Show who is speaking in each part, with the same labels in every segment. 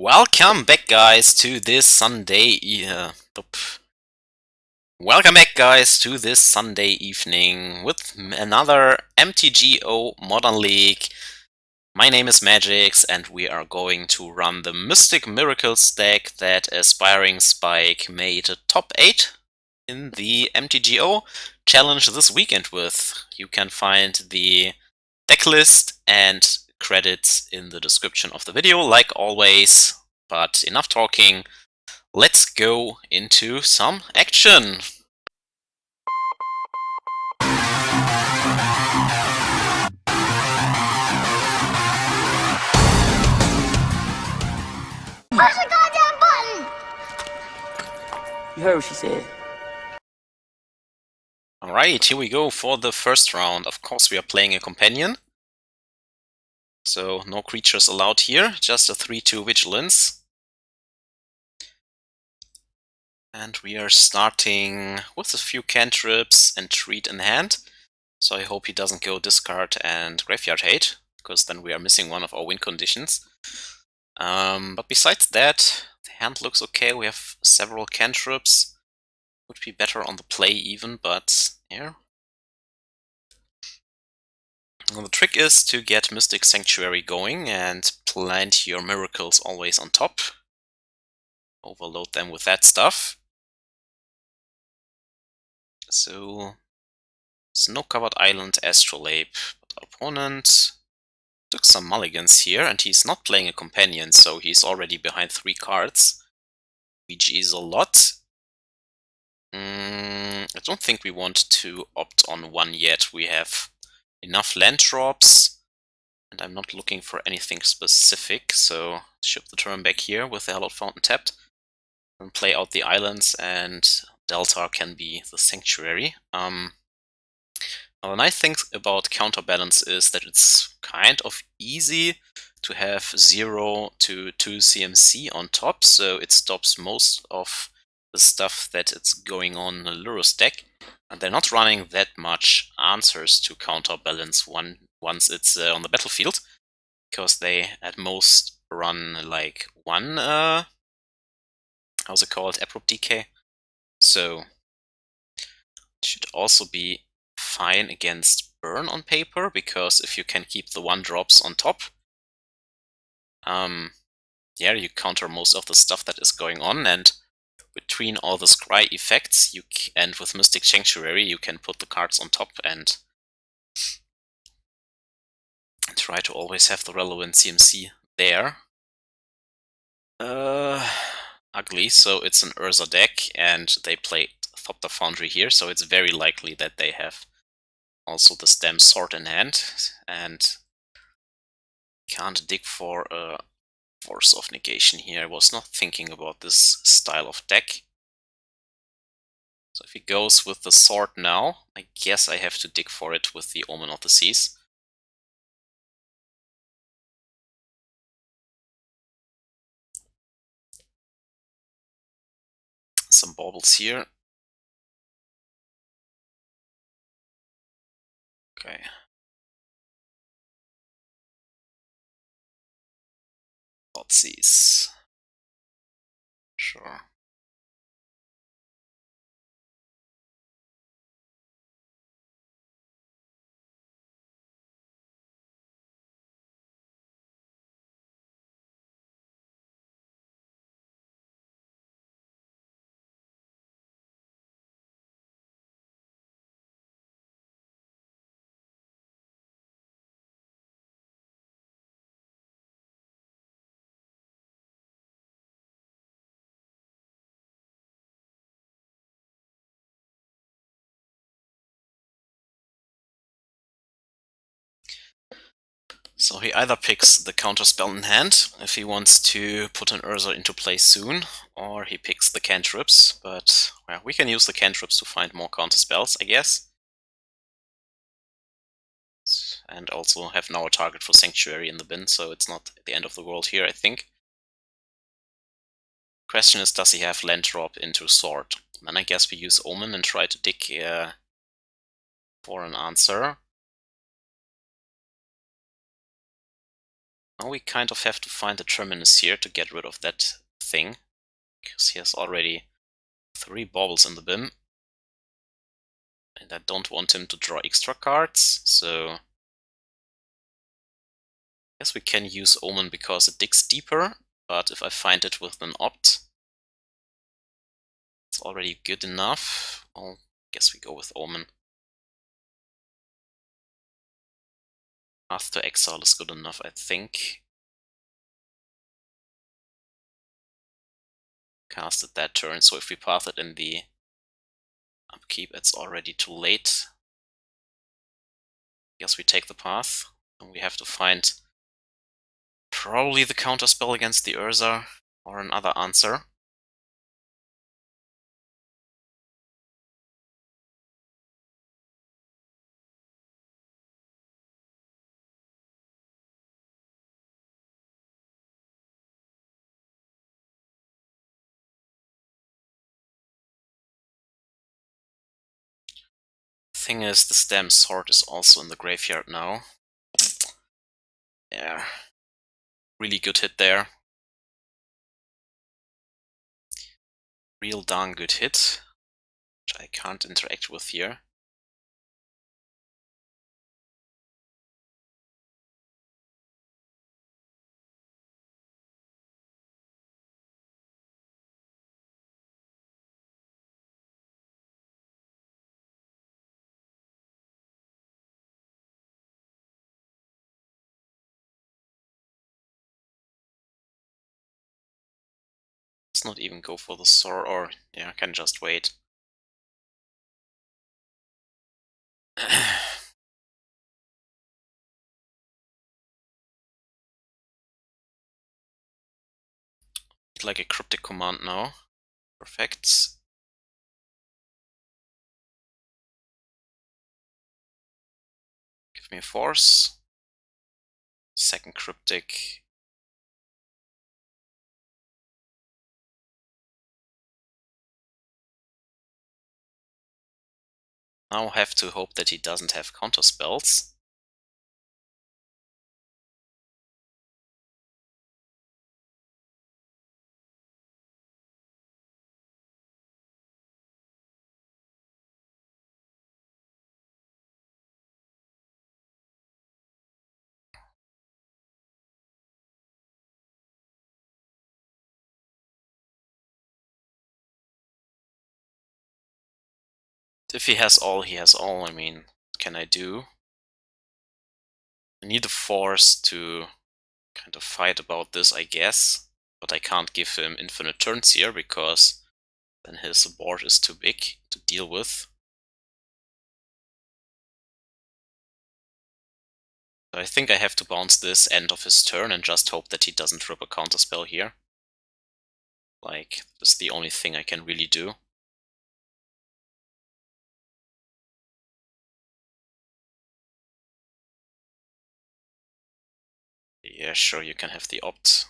Speaker 1: Welcome back, guys, to this Welcome back, guys, to this Sunday evening with another MTGO Modern League. My name is Magix, and we are going to run the Mystic Miracles deck that Aspiring Spike made a top 8 in the MTGO challenge this weekend with. You can find the deck list and credits in the description of the video, like always. But enough talking, let's go into some action!
Speaker 2: Push the goddamn button!
Speaker 3: You heard what she said.
Speaker 1: Alright, here we go for the first round. Of course, we are playing a companion. So, no creatures allowed here, just a 3-2 Vigilance. And we are starting with a few cantrips and Entreat in hand. So I hope he doesn't go discard and Graveyard Hate, because then we are missing one of our win conditions. But besides that, the hand looks okay. We have several cantrips. Would be better on the play even, but yeah. Well, the trick is to get Mystic Sanctuary going and plant your miracles always on top. Overload them with that stuff. So, Snow-Covered Island, Astrolabe, but our opponent took some mulligans here, and he's not playing a companion, so he's already behind 3 cards. VG is a lot. I don't think we want to opt on one yet. We have enough land drops, and I'm not looking for anything specific, so ship the turn back here with the Hallowed Fountain tapped, and play out the islands, and Delta can be the sanctuary. Now, the nice thing about Counterbalance is that it's kind of easy to have 0 to 2 CMC on top, so it stops most of the stuff that is going on in the Lurus deck. And they're not running that much answers to Counterbalance once it's on the battlefield, because they at most run like one, how's it called, Abrupt Decay. So it should also be fine against burn on paper, because if you can keep the 1-drops on top, yeah, you counter most of the stuff that is going on, and between all the scry effects, and with Mystic Sanctuary, you can put the cards on top and try to always have the relevant CMC there. Ugly, so it's an Urza deck, and they played Thopter Foundry here, so it's very likely that they have also the stem sword in hand, and can't dig for a Force of Negation here. I was not thinking about this style of deck. So if he goes with the sword now, I guess I have to dig for it with the Omen of the Seas. Some baubles here. Okay. Thoughtseize. Sure. So he either picks the counter spell in hand, if he wants to put an Urza into play soon, or he picks the cantrips, but well, we can use the cantrips to find more counter spells, I guess. And also have now a target for Sanctuary in the bin, so it's not the end of the world here, I think. Question is, does he have land drop into Sword? Then I guess we use Omen and try to dig for an answer. Now we kind of have to find a Terminus here to get rid of that thing, because he has already 3 baubles in the bin. And I don't want him to draw extra cards, so I guess we can use Omen because it digs deeper, but if I find it with an opt, it's already good enough. Well, I guess we go with Omen. Path to Exile is good enough, I think. Cast it that turn, so if we path it in the upkeep, it's already too late. Guess we take the path, and we have to find probably the counter spell against the Urza, or another answer. Thing is, the Stem Sword is also in the graveyard now. Yeah, really good hit there. Real darn good hit, which I can't interact with here. Let's not even go for the sword, or yeah, I can just wait. Like a Cryptic Command now. Perfect. Give me a Force. Second Cryptic. Now have to hope that he doesn't have counter spells. If he has all, he has all. I mean, what can I do? I need a Force to kind of fight about this, I guess. But I can't give him infinite turns here, because then his board is too big to deal with. So I think I have to bounce this end of his turn and just hope that he doesn't rip a counterspell here. Like, that's the only thing I can really do. Yeah, sure, you can have the opt.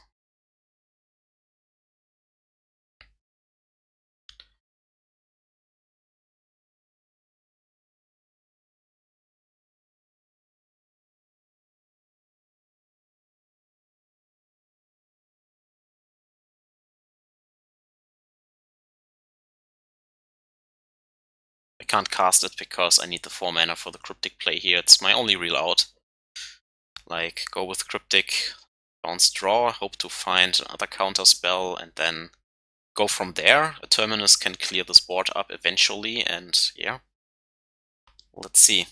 Speaker 1: I can't cast it because I need the 4 mana for the Cryptic play here. It's my only real out. Like, go with Cryptic, bounce draw, hope to find another counter spell, and then go from there. A Terminus can clear this board up eventually, and yeah. Let's see.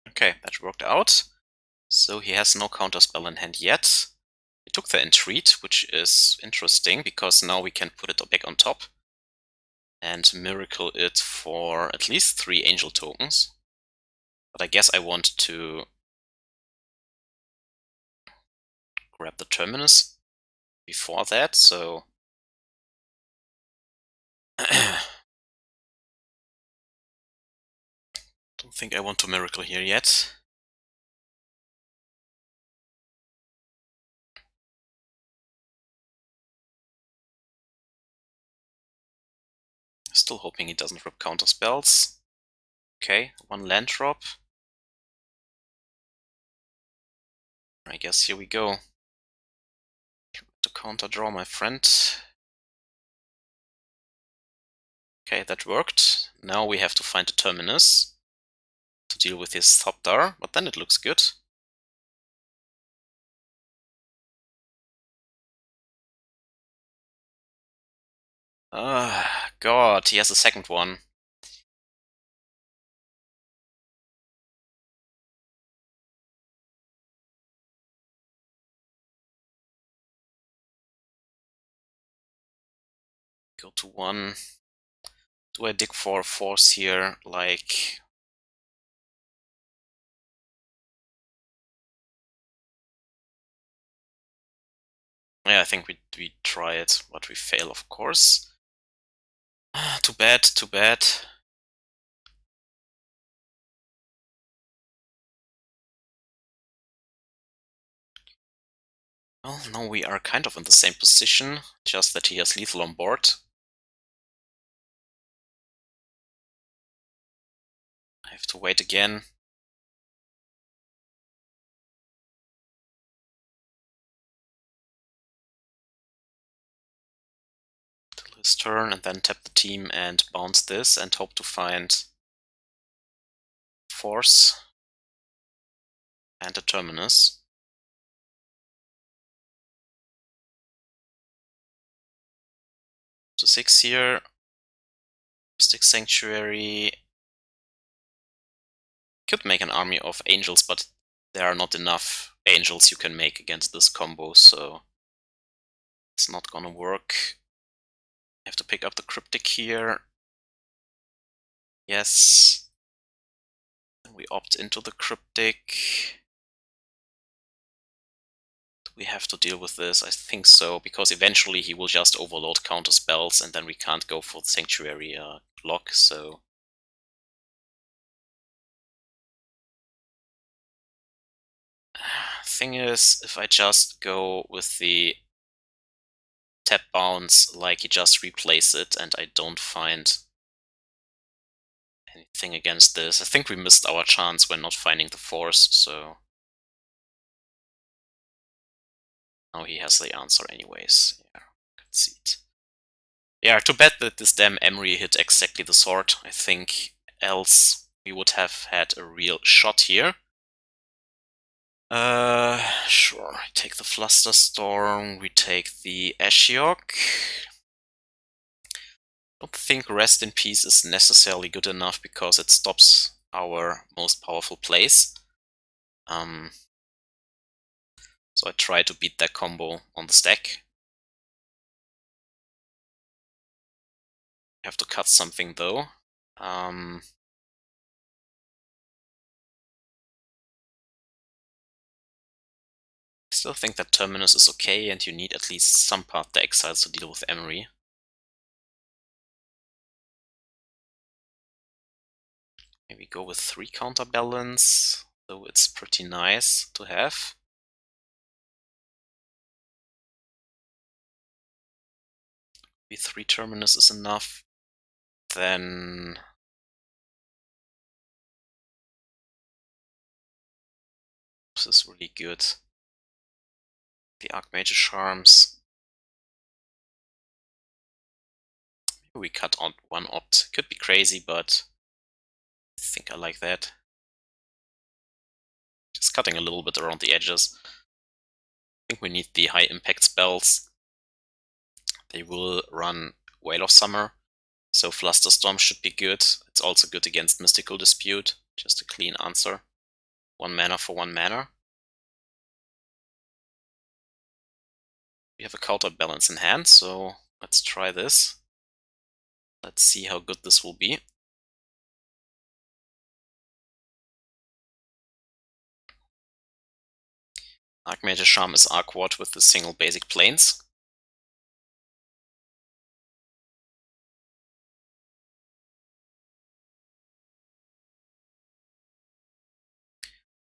Speaker 1: Okay, that worked out. So he has no counterspell in hand yet. He took the Entreat, which is interesting, because now we can put it back on top and miracle it for at least 3 angel tokens. But I guess I want to grab the Terminus before that, so Don't think I want to miracle here yet. Still hoping he doesn't rip counter spells. Okay, 1 land drop. I guess here we go. To counter draw, my friend. Okay, that worked. Now we have to find the Terminus to deal with his Sculptor, but then it looks good. Ah, God, he has a second one. Go to 1. Do I dig for a force here? Like... Yeah, I think we try it, but we fail, of course. Too bad, too bad. Well, now we are kind of in the same position, just that he has lethal on board. I have to wait again. Till his turn, and then tap the team and bounce this and hope to find Force and a Terminus. So 6 here. Mystic Sanctuary. Could make an army of angels, but there are not enough angels you can make against this combo, so it's not gonna work. I have to pick up the Cryptic here. Yes. We opt into the Cryptic. Do we have to deal with this? I think so, because eventually he will just overload counter spells and then we can't go for the Sanctuary block, so... Thing is, if I just go with the tap bounce, like he just replace it and I don't find anything against this. I think we missed our chance when not finding the Force, so... Now he has the answer anyways. Yeah, concede. Yeah, too bad that this damn Emery hit exactly the sword. I think else we would have had a real shot here. Sure. We take the Flusterstorm, we take the Ashiok. Don't think Rest in Peace is necessarily good enough because it stops our most powerful plays. So I try to beat that combo on the stack. Have to cut something though. I still think that Terminus is okay and you need at least some part the Exiles to deal with Emery. Maybe go with 3 Counterbalance, though it's pretty nice to have. Maybe 3 Terminus is enough. Then... This is really good. The Archmage Charms. Maybe we cut on 1 opt. Could be crazy, but I think I like that. Just cutting a little bit around the edges. I think we need the high impact spells. They will run Whale of Summer, so Flusterstorm should be good. It's also good against Mystical Dispute, just a clean answer. 1 mana for 1 mana. We have a Counterbalance in hand, so let's try this. Let's see how good this will be. Archmage Charm is Arquard with the single basic planes.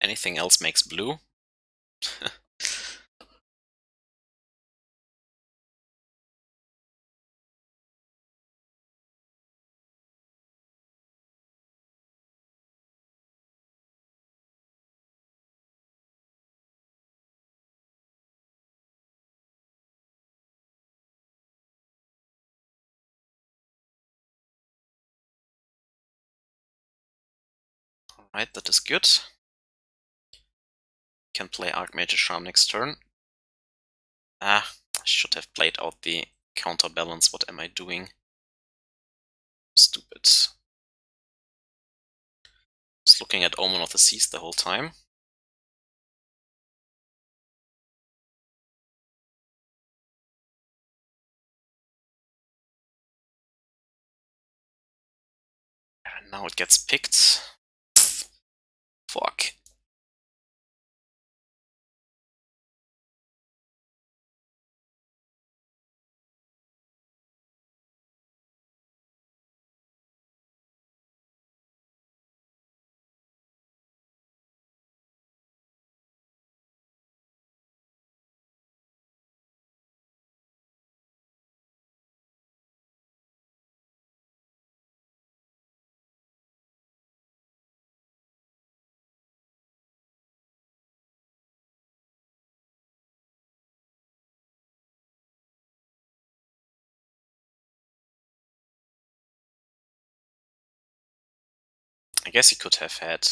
Speaker 1: Anything else makes blue. Alright, that is good. Can play Archmage Charm next turn. I should have played out the Counterbalance. What am I doing? Stupid. Just looking at Omen of the Seas the whole time. And now it gets picked. Fuck. I guess he could have had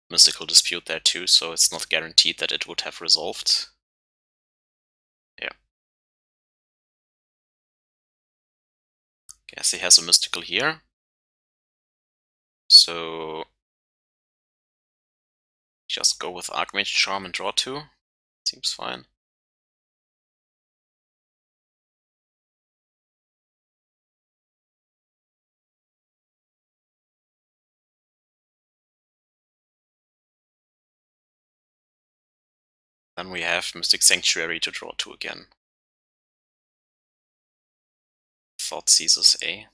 Speaker 1: Mystical Dispute there too, so it's not guaranteed that it would have resolved. Yeah. Guess he has a Mystical here. So just go with Archmage Charm and draw 2. Seems fine. Then we have Mystic Sanctuary to draw 2 again. Thought seizes A.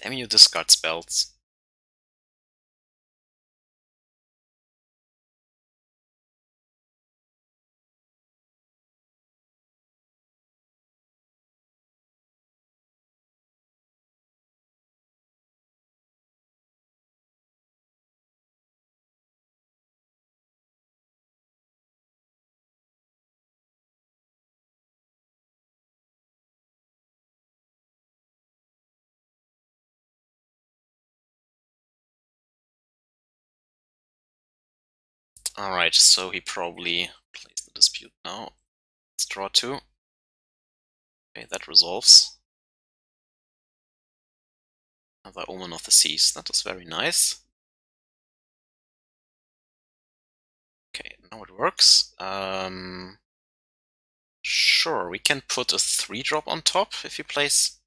Speaker 1: Damn, you discard spells. Alright, so he probably plays the Dispute now. Let's draw 2. Okay, that resolves. Another Omen of the Seas, that is very nice. Okay, now it works. Sure, we can put a 3-drop on top if he plays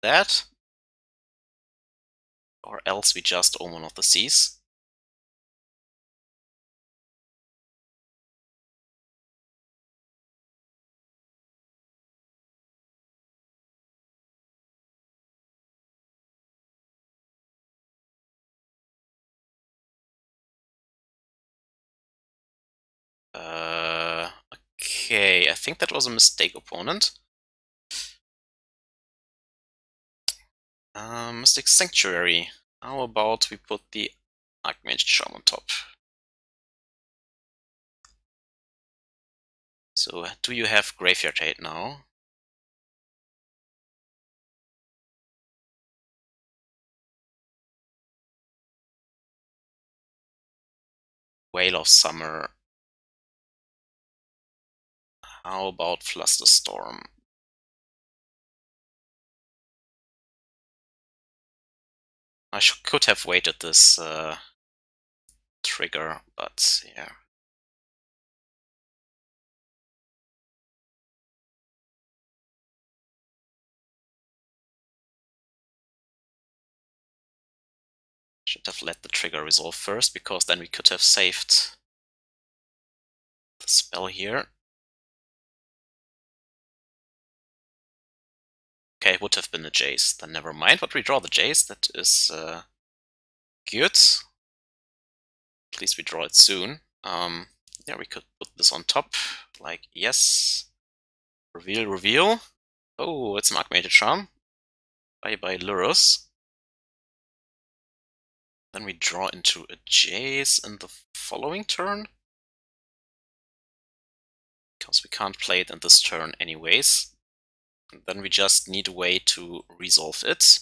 Speaker 1: that. Or else we just Omen of the Seas. Okay, I think that was a mistake, opponent. Mystic Sanctuary. How about we put the Archmage Charm on top? So, do you have Graveyard Hate now? Whale of Summer. How about Flusterstorm? I could have waited this trigger, but yeah. Should have let the trigger resolve first, because then we could have saved this spell here. Okay, it would have been a Jace, then never mind, but we draw the Jace, that is good. At least we draw it soon. Yeah, we could put this on top, like, yes. Reveal, reveal. Oh, it's an Archmage Charm. Bye-bye, Lurus. Then we draw into a Jace in the following turn. Because we can't play it in this turn anyways. And then we just need a way to resolve it.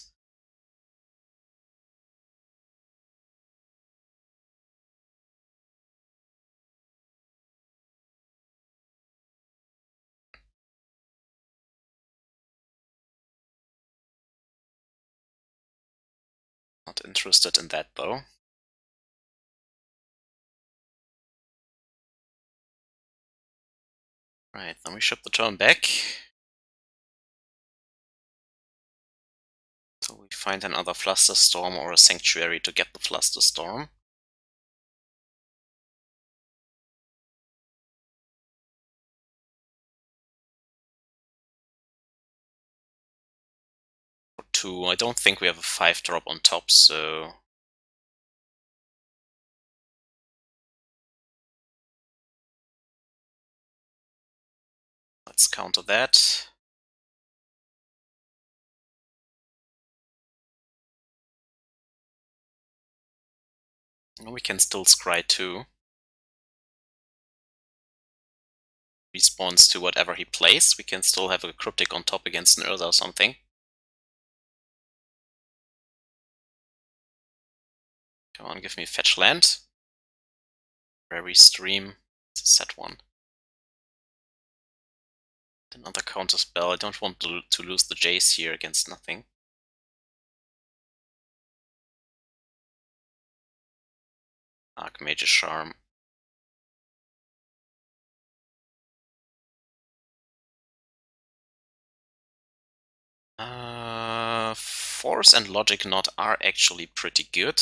Speaker 1: Not interested in that though. Right, then we ship the turn back. So we find another Flusterstorm or a Sanctuary to get the Flusterstorm. For 2, I don't think we have a 5-drop on top, so... let's counter that. And we can still scry 2. Responds to whatever he plays. We can still have a Cryptic on top against an Urza or something. Come on, give me a fetch land. Prairie stream. It's a set one. Another counter spell. I don't want to lose the Jace here against nothing. Archmage Charm. Force and Logic Knot are actually pretty good.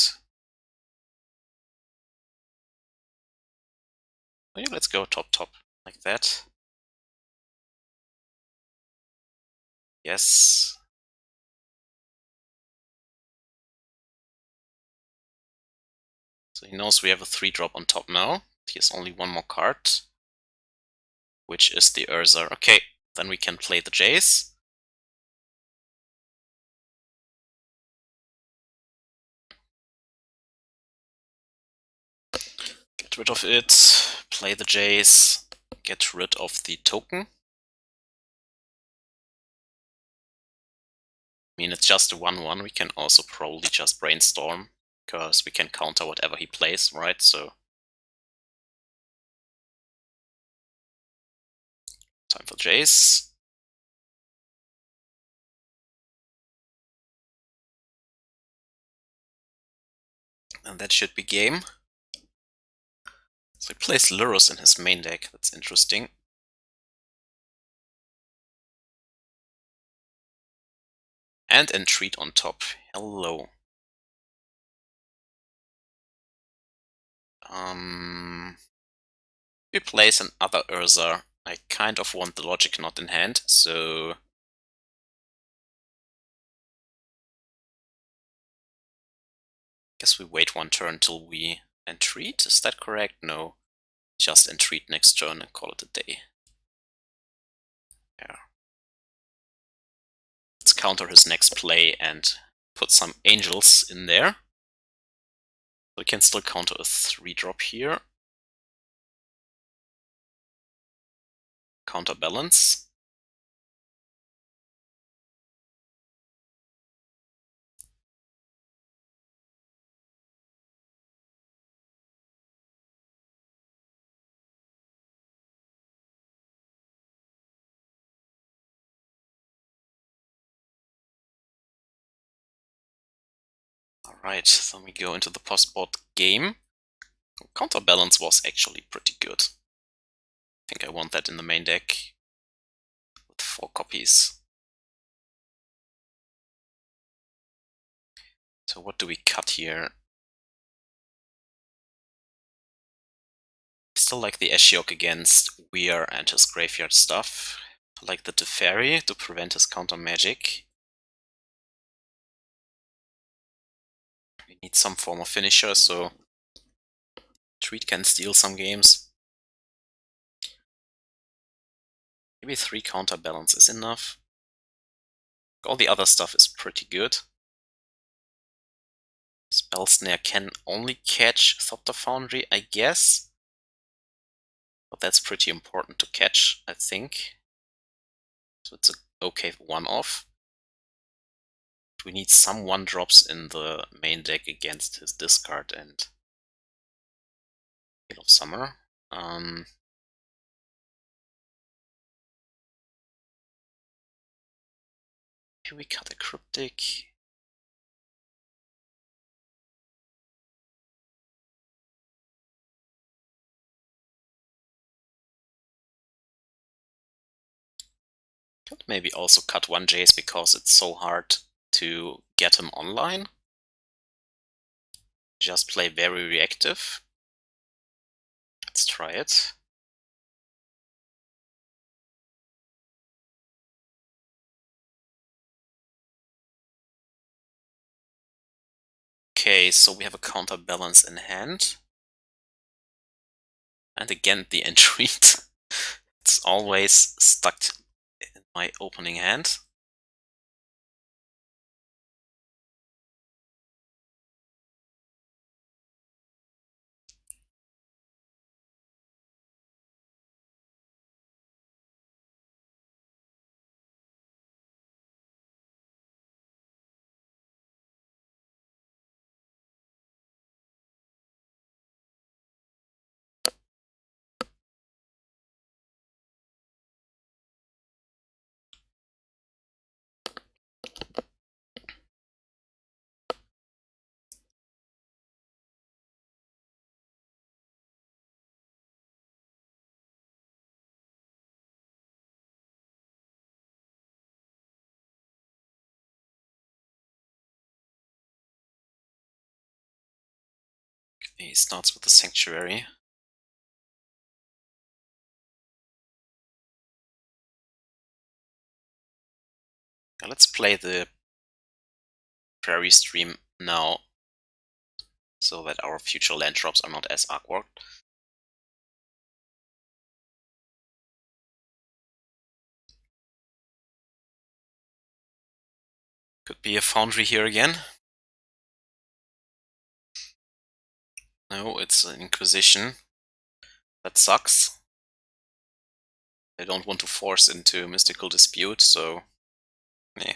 Speaker 1: Oh, yeah, let's go top, like that. Yes. So he knows we have a 3-drop on top now. He has only one more card, which is the Urza. Okay, then we can play the Jace. Get rid of it, play the Jace, get rid of the token. I mean, it's just a 1-1, we can also probably just brainstorm, because we can counter whatever he plays, right? So time for Jace. And that should be game. So he plays Lurus in his main deck, that's interesting. And Entreat on top, hello. He plays another Urza. I kind of want the Logic Knot in hand, so... guess we wait one turn till we Entreat, is that correct? No. Just Entreat next turn and call it a day. Yeah. Let's counter his next play and put some Angels in there. We can still counter a 3-drop here. Counterbalance. Alright, so we go into the post-board game. Counterbalance was actually pretty good. I think I want that in the main deck with 4 copies. So what do we cut here? still like the Ashiok against Weir and his graveyard stuff. I like the Teferi to prevent his counter magic. We need some form of finisher, so Treat can steal some games. Maybe 3 Counterbalance is enough. All the other stuff is pretty good. Spell Snare can only catch Thopter Foundry, I guess. But that's pretty important to catch, I think. So it's a okay one-off. We need some 1-drops in the main deck against his discard and Gale of Summer. Here we cut a Cryptic. Could maybe also cut one Jace because it's so hard to get him online. Just play very reactive. Let's try it. Okay, so we have a Counterbalance in hand. And again, the Entreat. It's always stuck in my opening hand. He starts with the Sanctuary. Now let's play the Prairie stream now, so that our future land drops are not as awkward. Could be a Foundry here again. No, it's an Inquisition. That sucks. I don't want to force into Mystical Dispute, so yeah.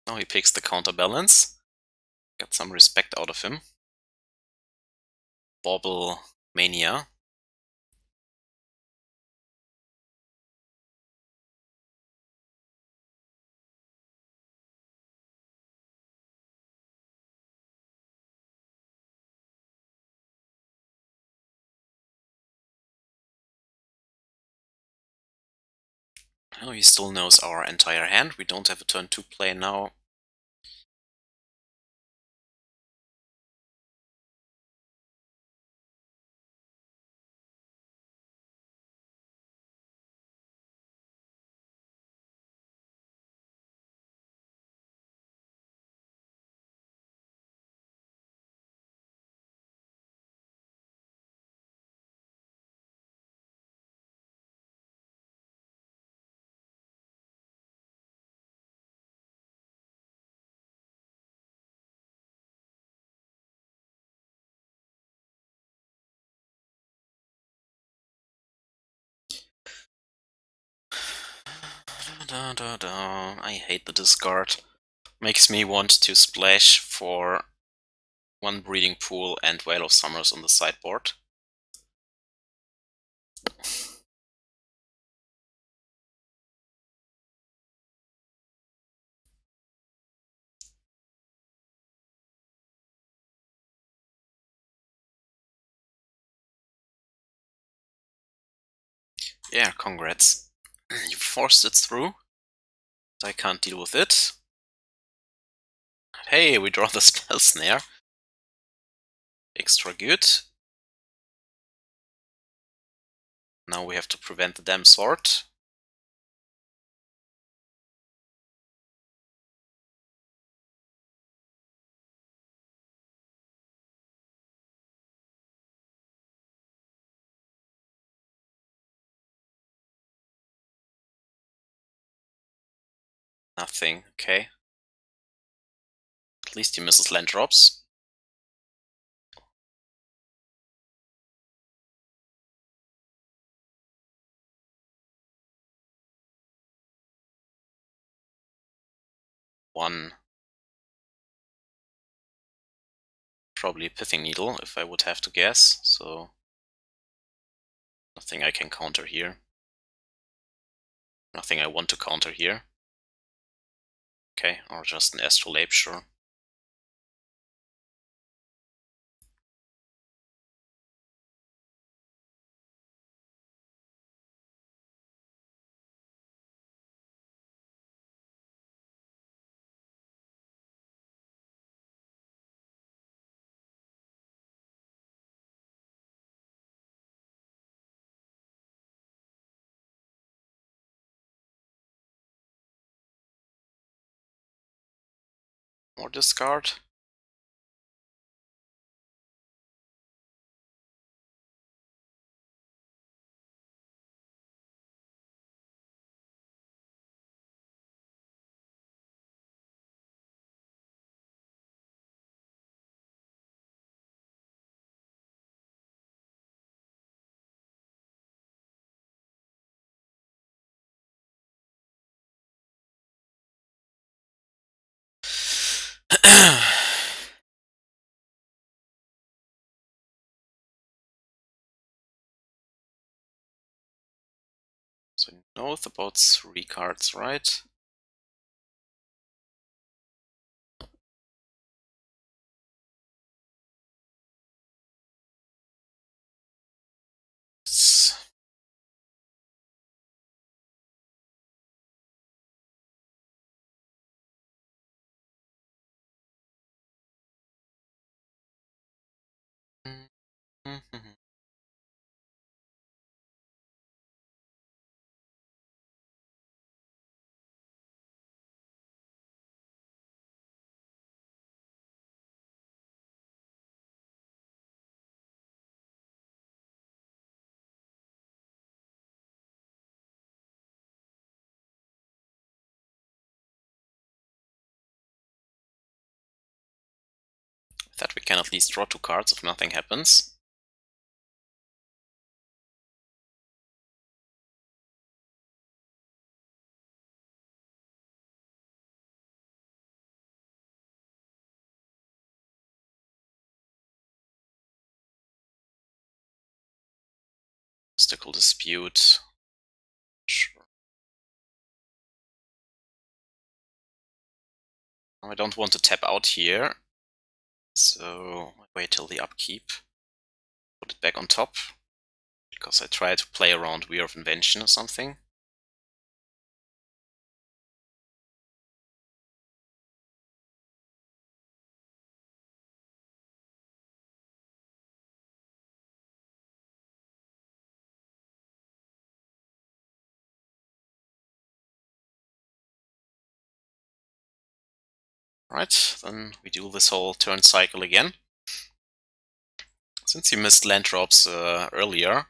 Speaker 1: Now he picks the Counterbalance. Got some respect out of him. Bauble Mania. Oh, he still knows our entire hand. We don't have a turn 2 play now. I hate the discard. Makes me want to splash for 1 Breeding Pool and Whale of Summers on the sideboard. Yeah, congrats. You forced it through. I can't deal with it. Hey, we draw the Spell Snare. Extra good. Now we have to prevent the damn sword. Nothing, okay. At least he misses land drops. One. Probably Pithing Needle, if I would have to guess, so nothing I can counter here. Nothing I want to counter here. Okay, or just an Astrolabe, sure. More discard. So he knows about 3 cards, right? It's that we can at least draw 2 cards if nothing happens. Mystical Dispute. Sure. I don't want to tap out here, so I wait till the upkeep. Put it back on top, because I try to play around Weir of Invention or something. Right, then we do this whole turn cycle again. Since he missed land drops earlier,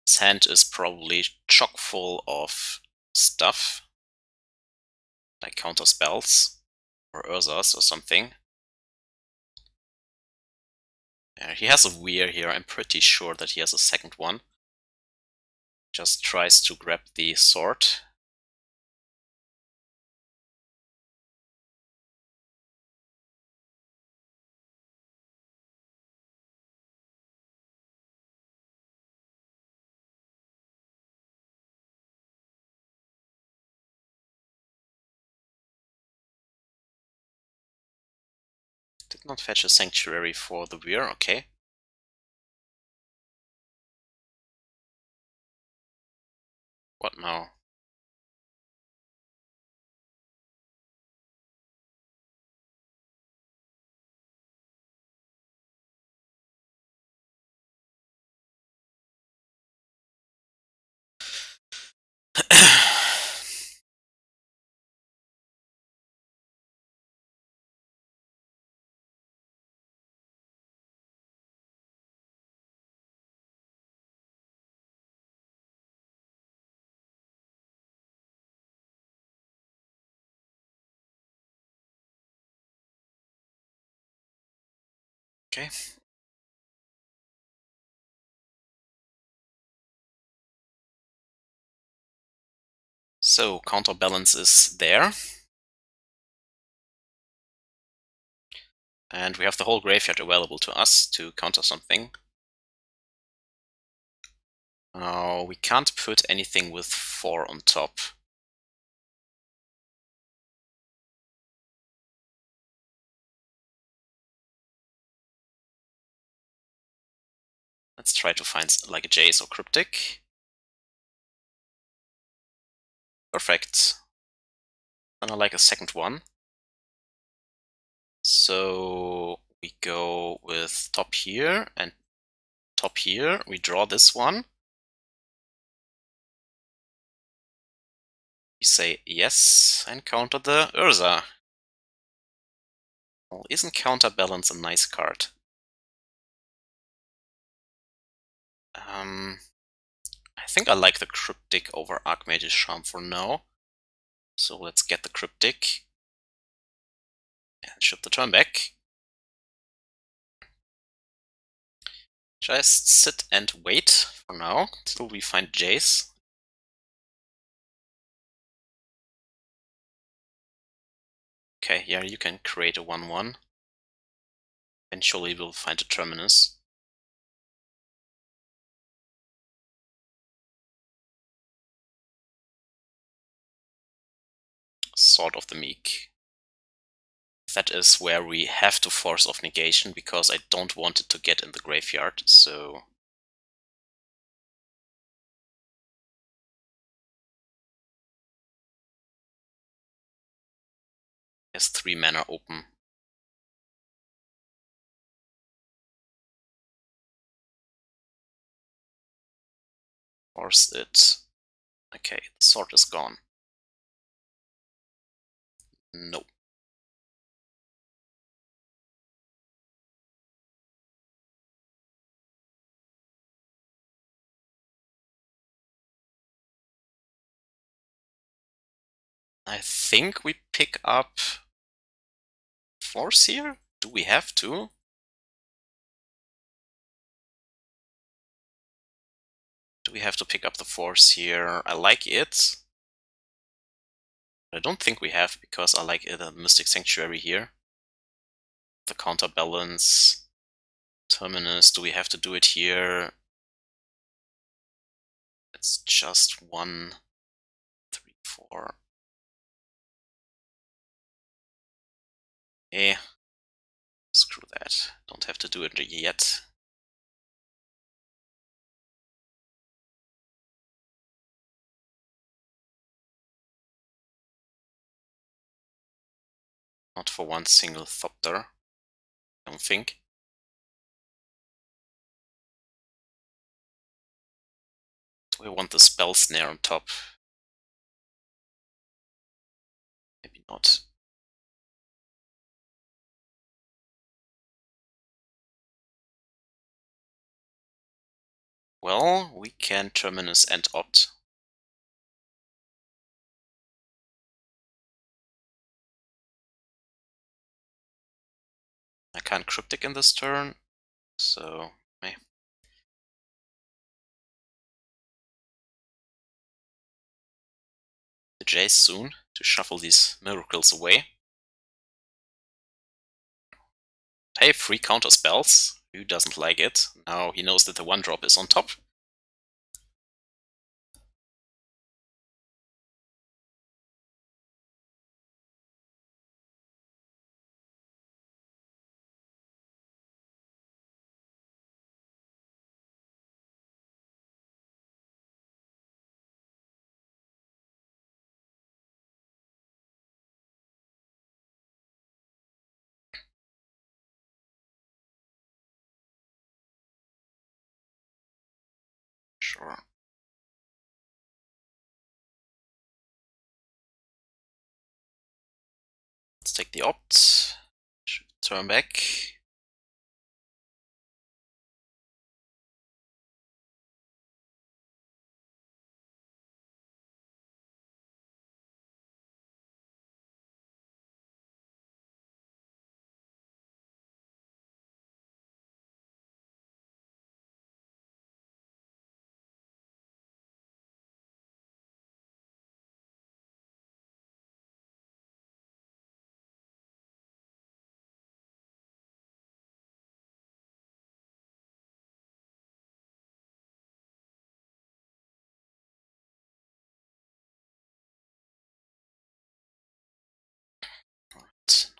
Speaker 1: his hand is probably chock full of stuff, like counter spells, or Ursas or something. He has a Weir here, I'm pretty sure that he has a second one. Just tries to grab the sword. Did not fetch a Sanctuary for the Weir, okay. What now? Okay. So, Counterbalance is there. And we have the whole graveyard available to us to counter something. We can't put anything with 4 on top. Let's try to find like a Jace or Cryptic. Perfect. And I like a second one. So we go with top here and top here. We draw this one. We say yes and counter the Urza. Well, isn't Counterbalance a nice card? I think I like the Cryptic over Archmage's Charm for now. So let's get the Cryptic and ship the turn back. Just sit and wait for now till we find Jace. Okay, yeah, you can create a 1/1. Eventually we'll find a Terminus. Sword of the Meek. That is where we have to Force of Negation because I don't want it to get in the graveyard, so... Has 3 mana open. Force it. Okay, the sword is gone. No. I think we pick up Force here? Do we have to? Do we have to pick up the Force here? I like it. I don't think we have because I like the Mystic Sanctuary here. The Counterbalance. Terminus, do we have to do it here? It's just 1, 3, 4. Eh, screw that. Don't have to do it yet. Not for one single Thopter, I don't think. Do I want the Spell Snare on top? Maybe not. Well, we can Terminus and opt. I can't Cryptic in this turn, so... eh. The Jace soon to shuffle these miracles away. Hey, free counter spells. Who doesn't like it? Now he knows that the 1-drop is on top. Sure. Let's take the opt. Turn back.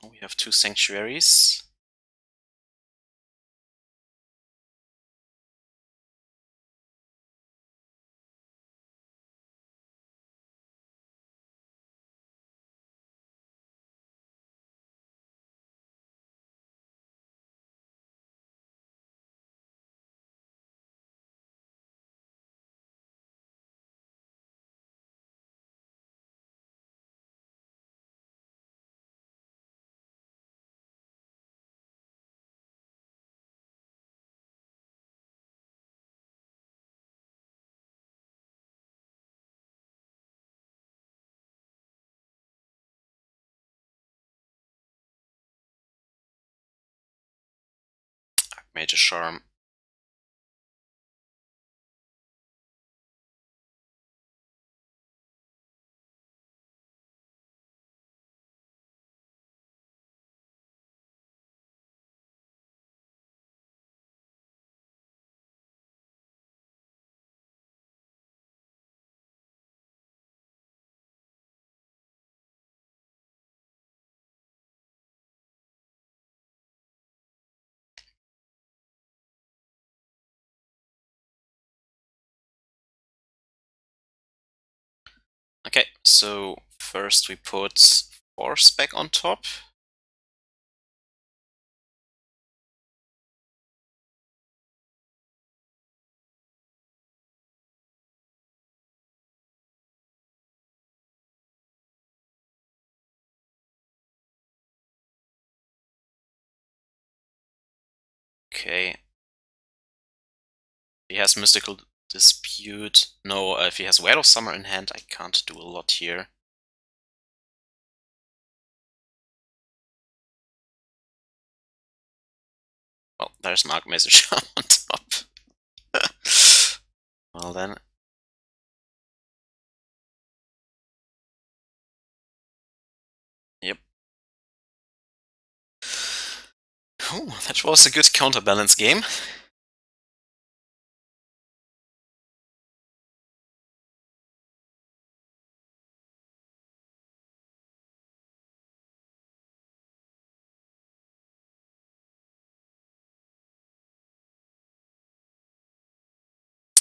Speaker 1: Now we have 2 sanctuaries. Archmage Charm. Okay, so first we put Force back on top. Okay. He has Mystical Dispute. No, if he has Veil of Summer in hand, I can't do a lot here. Well, there's Mark Message on top. Well then. Yep. Oh, that was a good counterbalance game.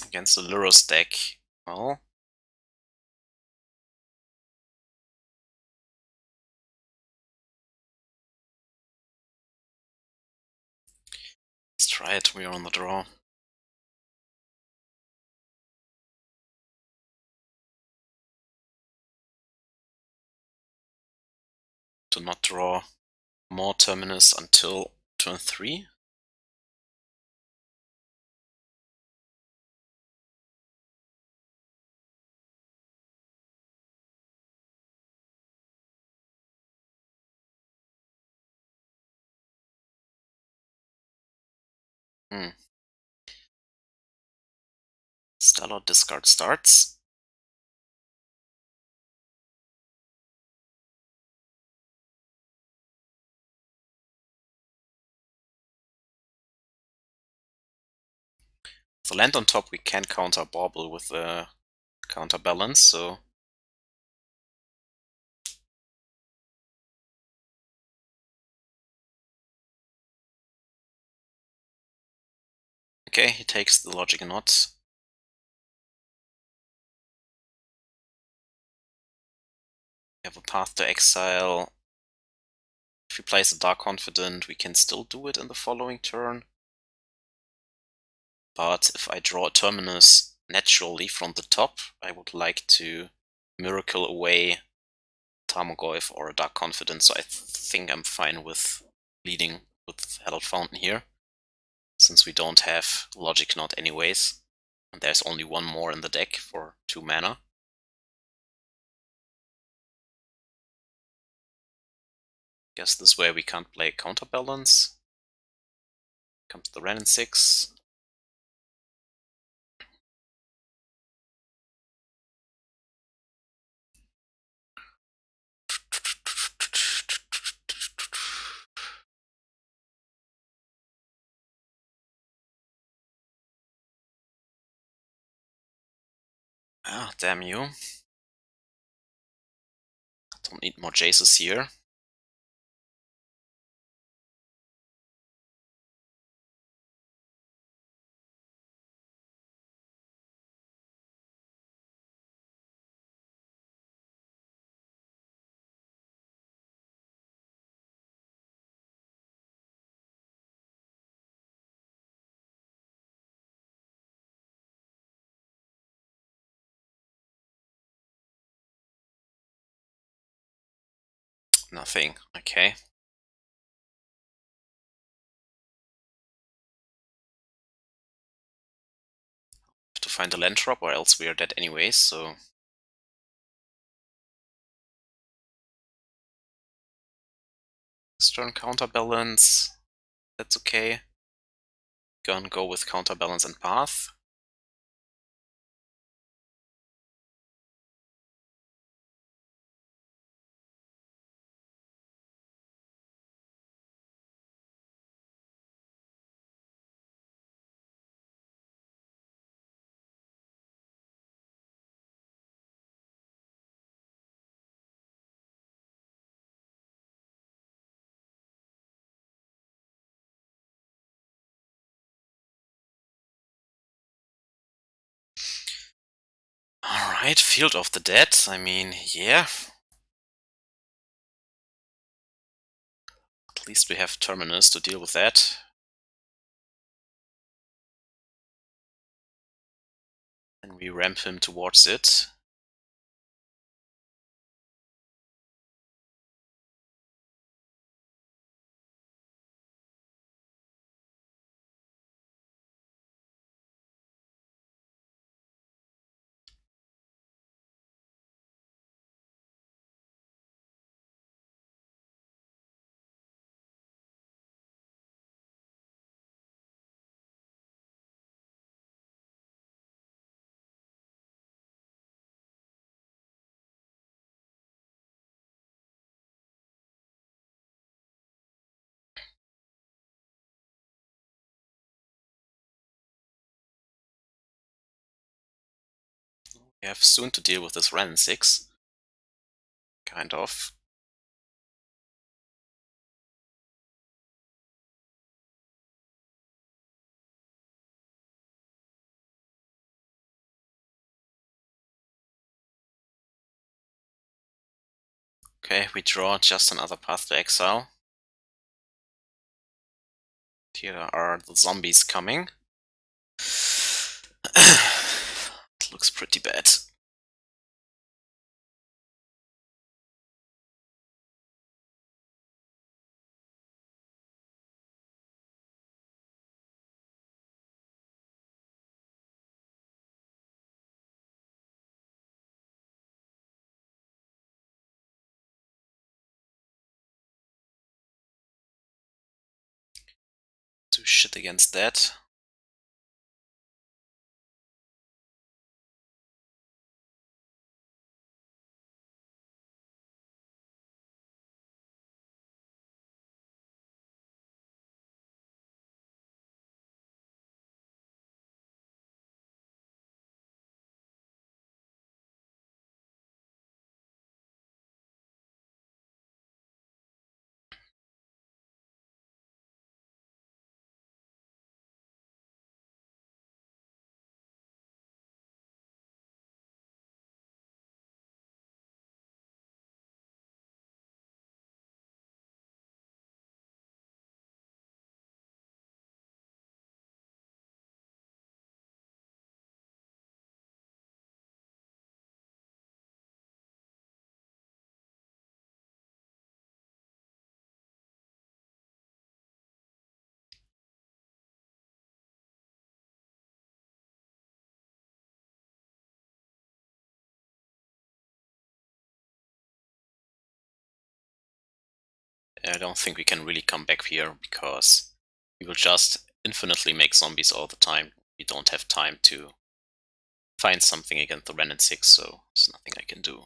Speaker 1: Against the Luros deck. Well. Let's try it, we are on the draw. To not draw more Terminus until turn 3. Stellar discard starts. The land on top we can counter Bauble with the counterbalance, so okay, he takes the Logic Knot. We have a path to exile. If we place a Dark Confident, we can still do it in the following turn. But if I draw a Terminus, naturally from the top, I would like to Miracle away Tarmogoyf or Dark Confidence, so I think I'm fine with leading with Hallowed Fountain here, since we don't have Logic Knot anyways, and there's only one more in the deck for 2 mana. Guess this way we can't play Counterbalance. Comes the Ren in 6. Ah, damn you. I don't need more Jaces here. Nothing, okay. Have to find a land drop or else we are dead anyways, so... Stern Counterbalance, that's okay. Gonna go with Counterbalance and Path. Alright, Field of the Dead, I mean, yeah. At least we have Terminus to deal with that. And we ramp him towards it. We have soon to deal with this Ren in 6. Kind of. Okay, we draw just another Path to Exile. Here are the zombies coming. It looks pretty bad. Do shit against that. I don't think we can really come back here, because we will just infinitely make zombies all the time. We don't have time to find something against the Ren and 6, so there's nothing I can do.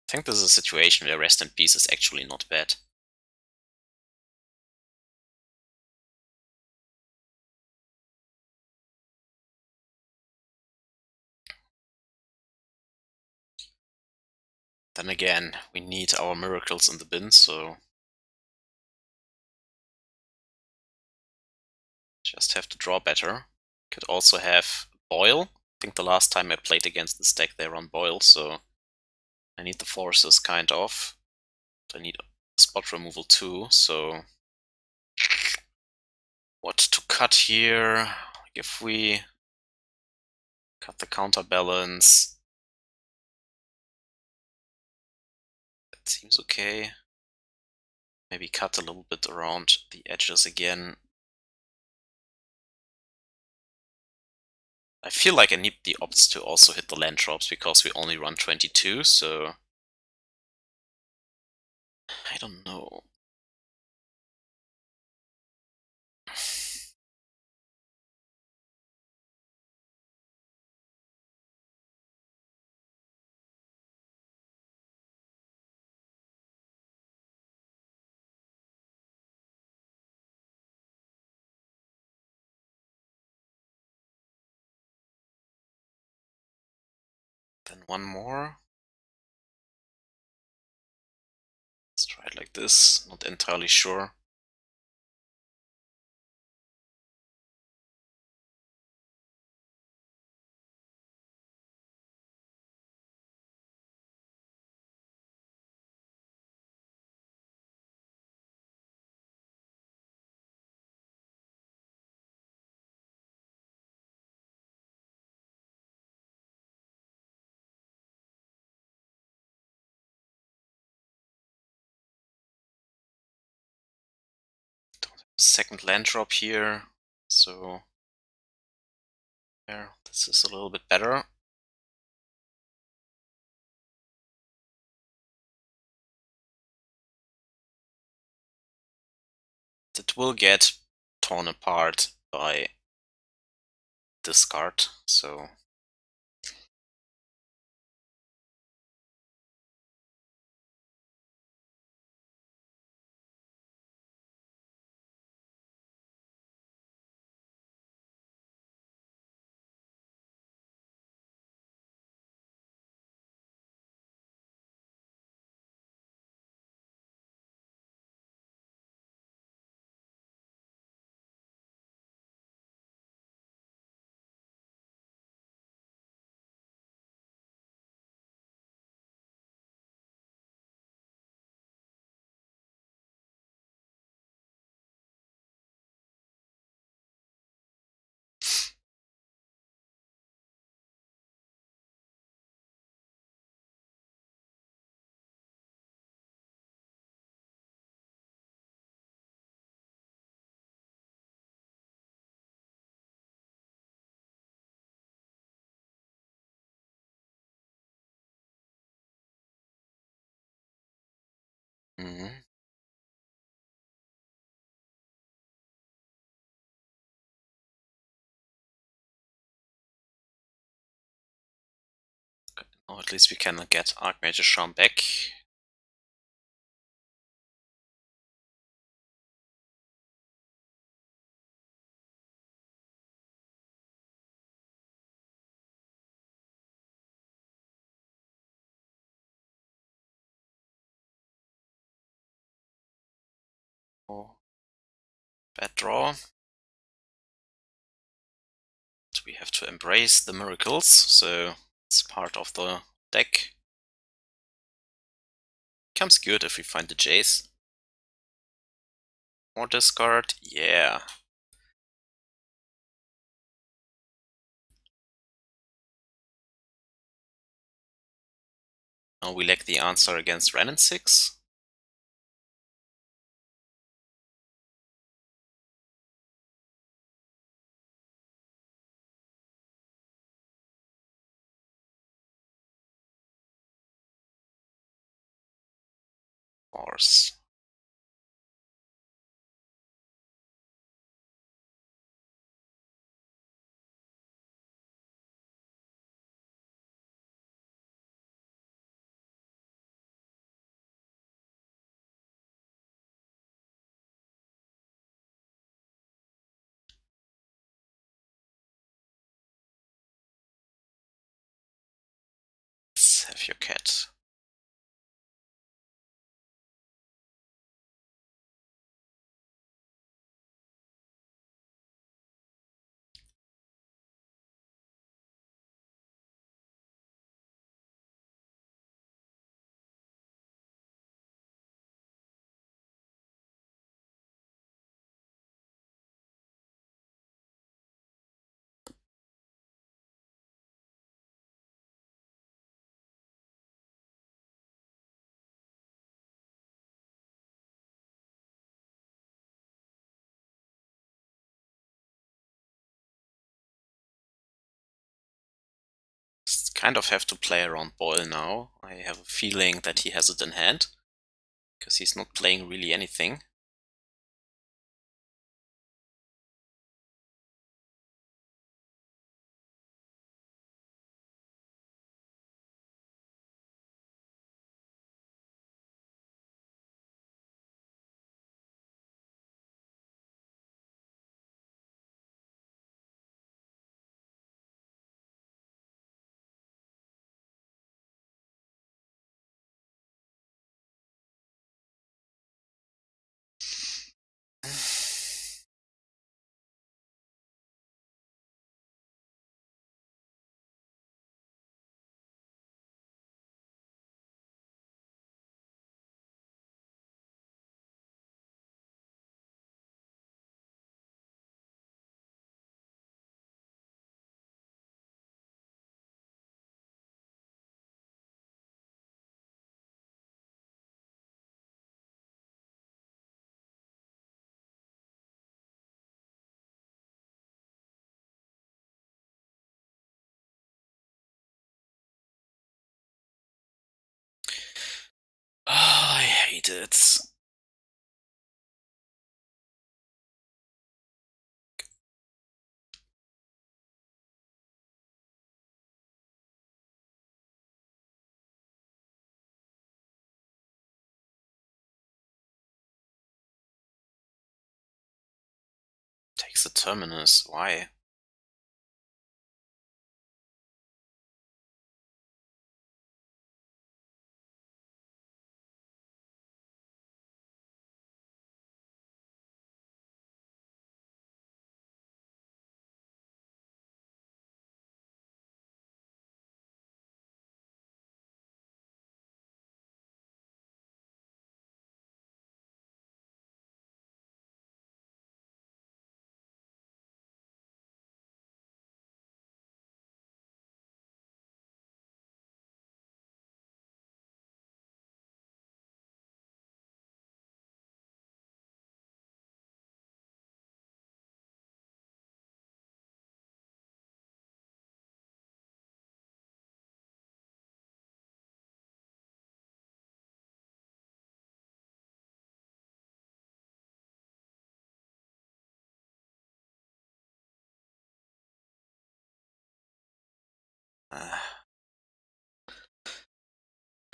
Speaker 1: I think this is a situation where Rest in Peace is actually not bad. Then again, we need our miracles in the bin, so just have to draw better. Could also have Boil. I think the last time I played against this deck they run Boil, so I need the forces kind of. I need spot removal too, so what to cut here? If we cut the counterbalance, that seems okay. Maybe cut a little bit around the edges again. I feel like I need the opts to also hit the land drops, because we only run 22, so I don't know. Then one more. Let's try it like this, not entirely sure. Second land drop here, so there, this is a little bit better. It will get torn apart by discard, so or at least we can get Archmage Charm back. Oh, bad draw. So we have to embrace the miracles, so it's part of the deck. Comes good if we find the Jace. More discard, yeah. Now we lack the answer against Ren and 6. Force. Let's have your cat. Just kind of have to play around Boyle now. I have a feeling that he has it in hand, because he's not playing really anything. Oh, I hate it. Takes the Terminus. Why?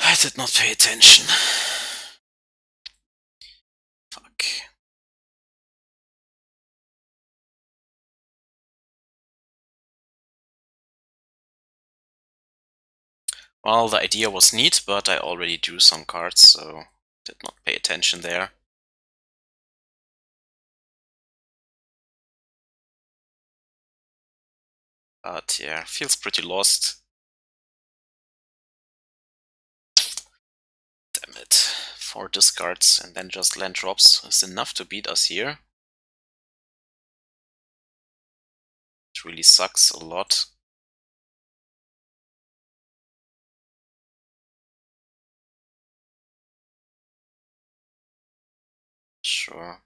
Speaker 1: I did not pay attention. Fuck. Well, the idea was neat, but I already drew some cards, so did not pay attention there. But yeah, feels pretty lost. Damn it. 4 discards and then just land drops is enough to beat us here. It really sucks a lot. Sure.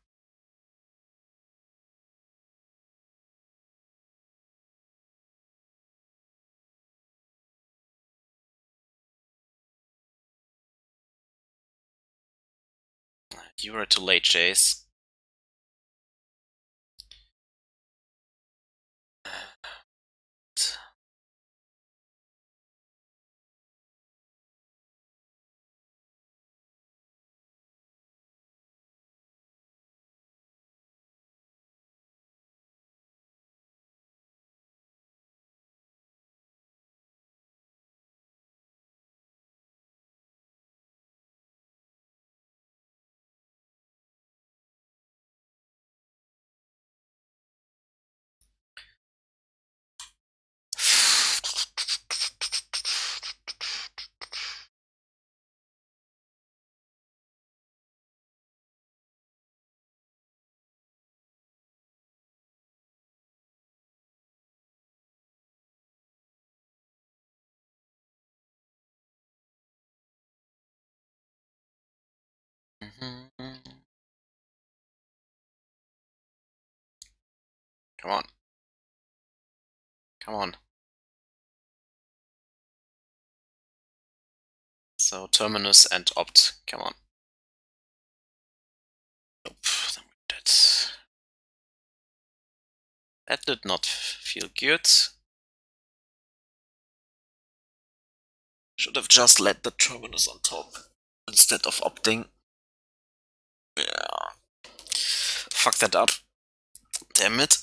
Speaker 1: You were too late, Jace. Come on. Come on. So Terminus and Opt. Come on. Nope. Then we're dead. That did not feel good. Should have just let the Terminus on top instead of opting. Yeah. Fuck that up. Damn it.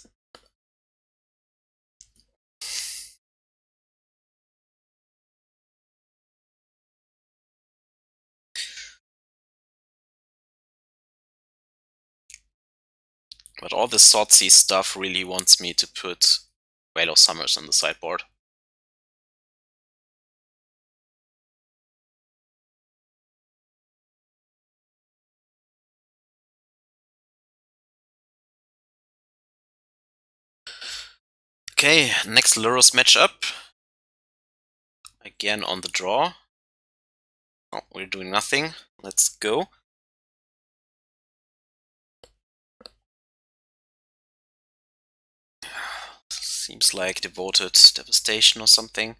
Speaker 1: But all this Swordsea stuff really wants me to put Veil of Summers on the sideboard. Okay, next Luros matchup. Again on the draw. Oh, we're doing nothing. Let's go. Seems like Devoted Devastation or something.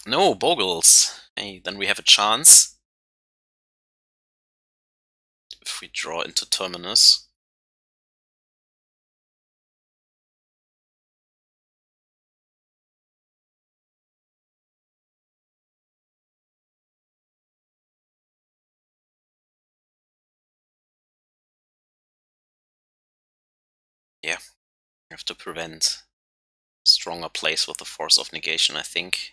Speaker 1: No, Bogles. Hey, then we have a chance. If we draw into Terminus. Yeah, we have to prevent stronger plays with the Force of Negation, I think.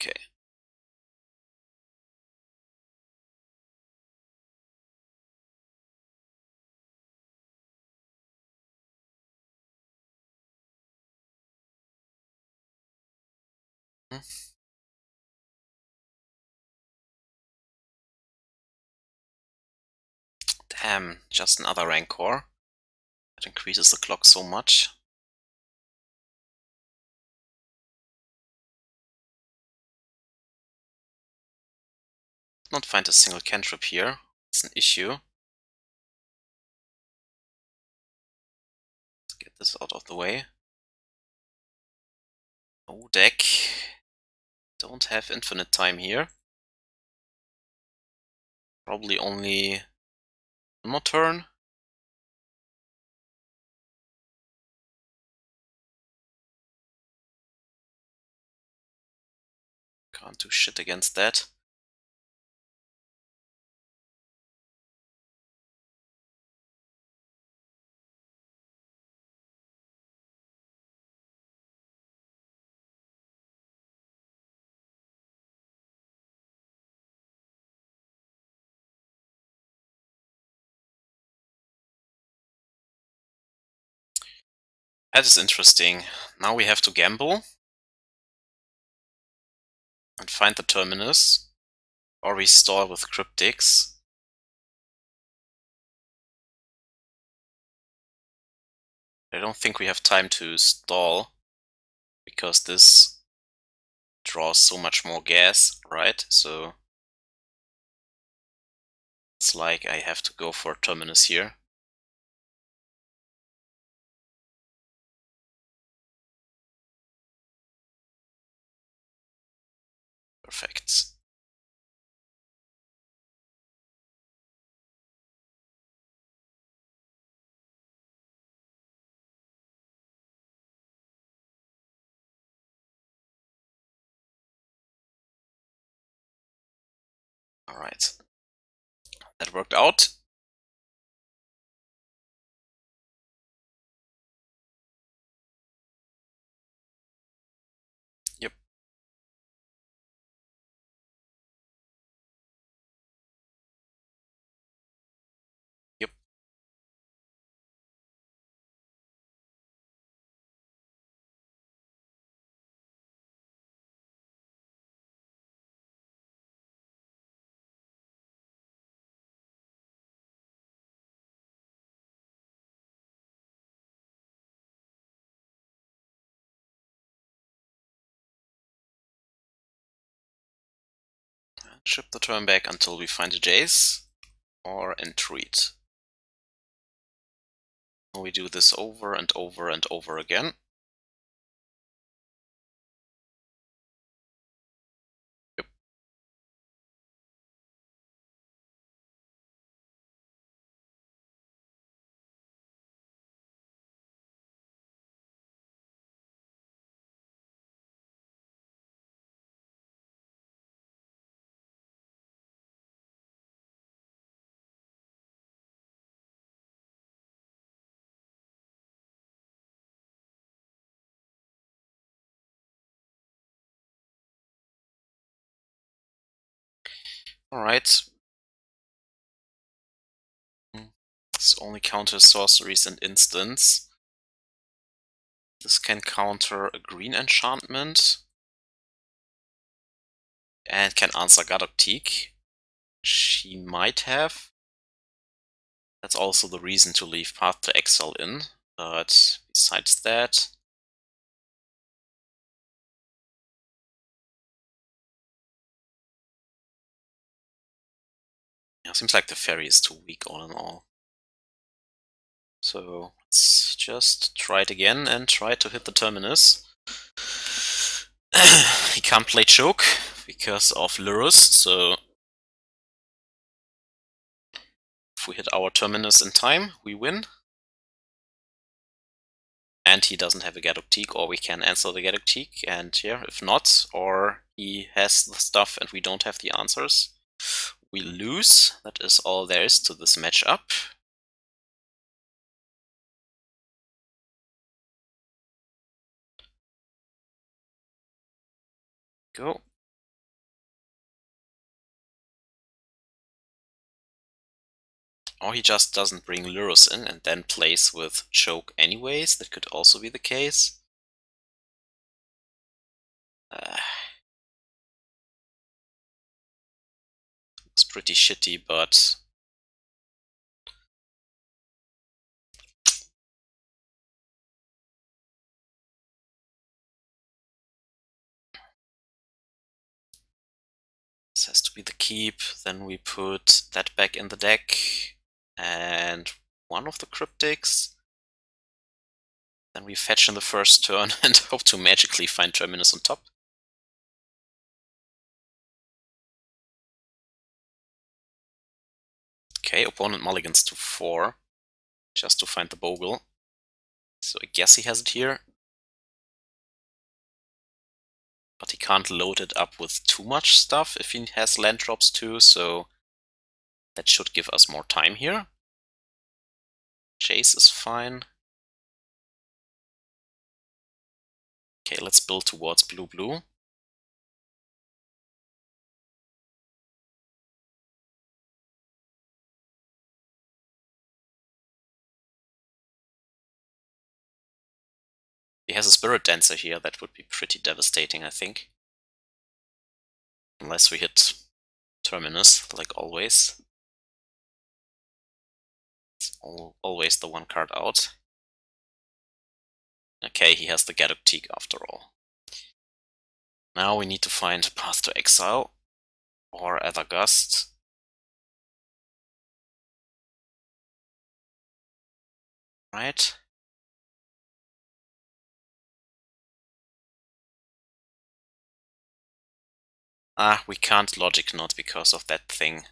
Speaker 1: Okay. Damn, just another Rancor. That increases the clock so much. Not find a single cantrip here. It's an issue. Let's get this out of the way. Oh, deck. Don't have infinite time here. Probably only one more turn. Can't do shit against that. That is interesting. Now we have to gamble and find the Terminus, or we stall with Cryptics. I don't think we have time to stall, because this draws so much more gas, right? So it's like I have to go for Terminus here. Perfect. Alright. That worked out. Yep. Yep. Ship the turn back until we find a Jace or Entreat. We do this over and over and over again. Yep. Alright. This only counters sorceries and instants. This can counter a green enchantment. And can answer Gadoktik. She might have. That's also the reason to leave Path to Exile in. But besides that, yeah, seems like the Teferi is too weak all in all. So let's just try it again and try to hit the Terminus. He can't play Choke because of Lurus, so if we hit our Terminus in time, we win. And he doesn't have a Gadoktik, or we can answer the Gadoktik, and yeah, if not, or he has the stuff and we don't have the answers, we lose. That is all there is to this matchup. Go. Or he just doesn't bring Lurus in and then plays with Choke anyways. That could also be the case. It's pretty shitty, but this has to be the keep. Then we put that back in the deck and one of the Cryptics. Then we fetch in the first turn and hope to magically find Terminus on top. Okay, opponent mulligans to 4 just to find the Bogle. So I guess he has it here. But he can't load it up with too much stuff if he has land drops too, so that should give us more time here. Jace is fine. Okay, let's build towards blue-blue. He has a Spirit Dancer here, that would be pretty devastating, I think. Unless we hit Terminus, like always. It's always the one card out. Okay, he has the Gadocteek after all. Now we need to find a path to Exile, or Aether Gust. Right? Ah, we can't Logic Knot because of that thing.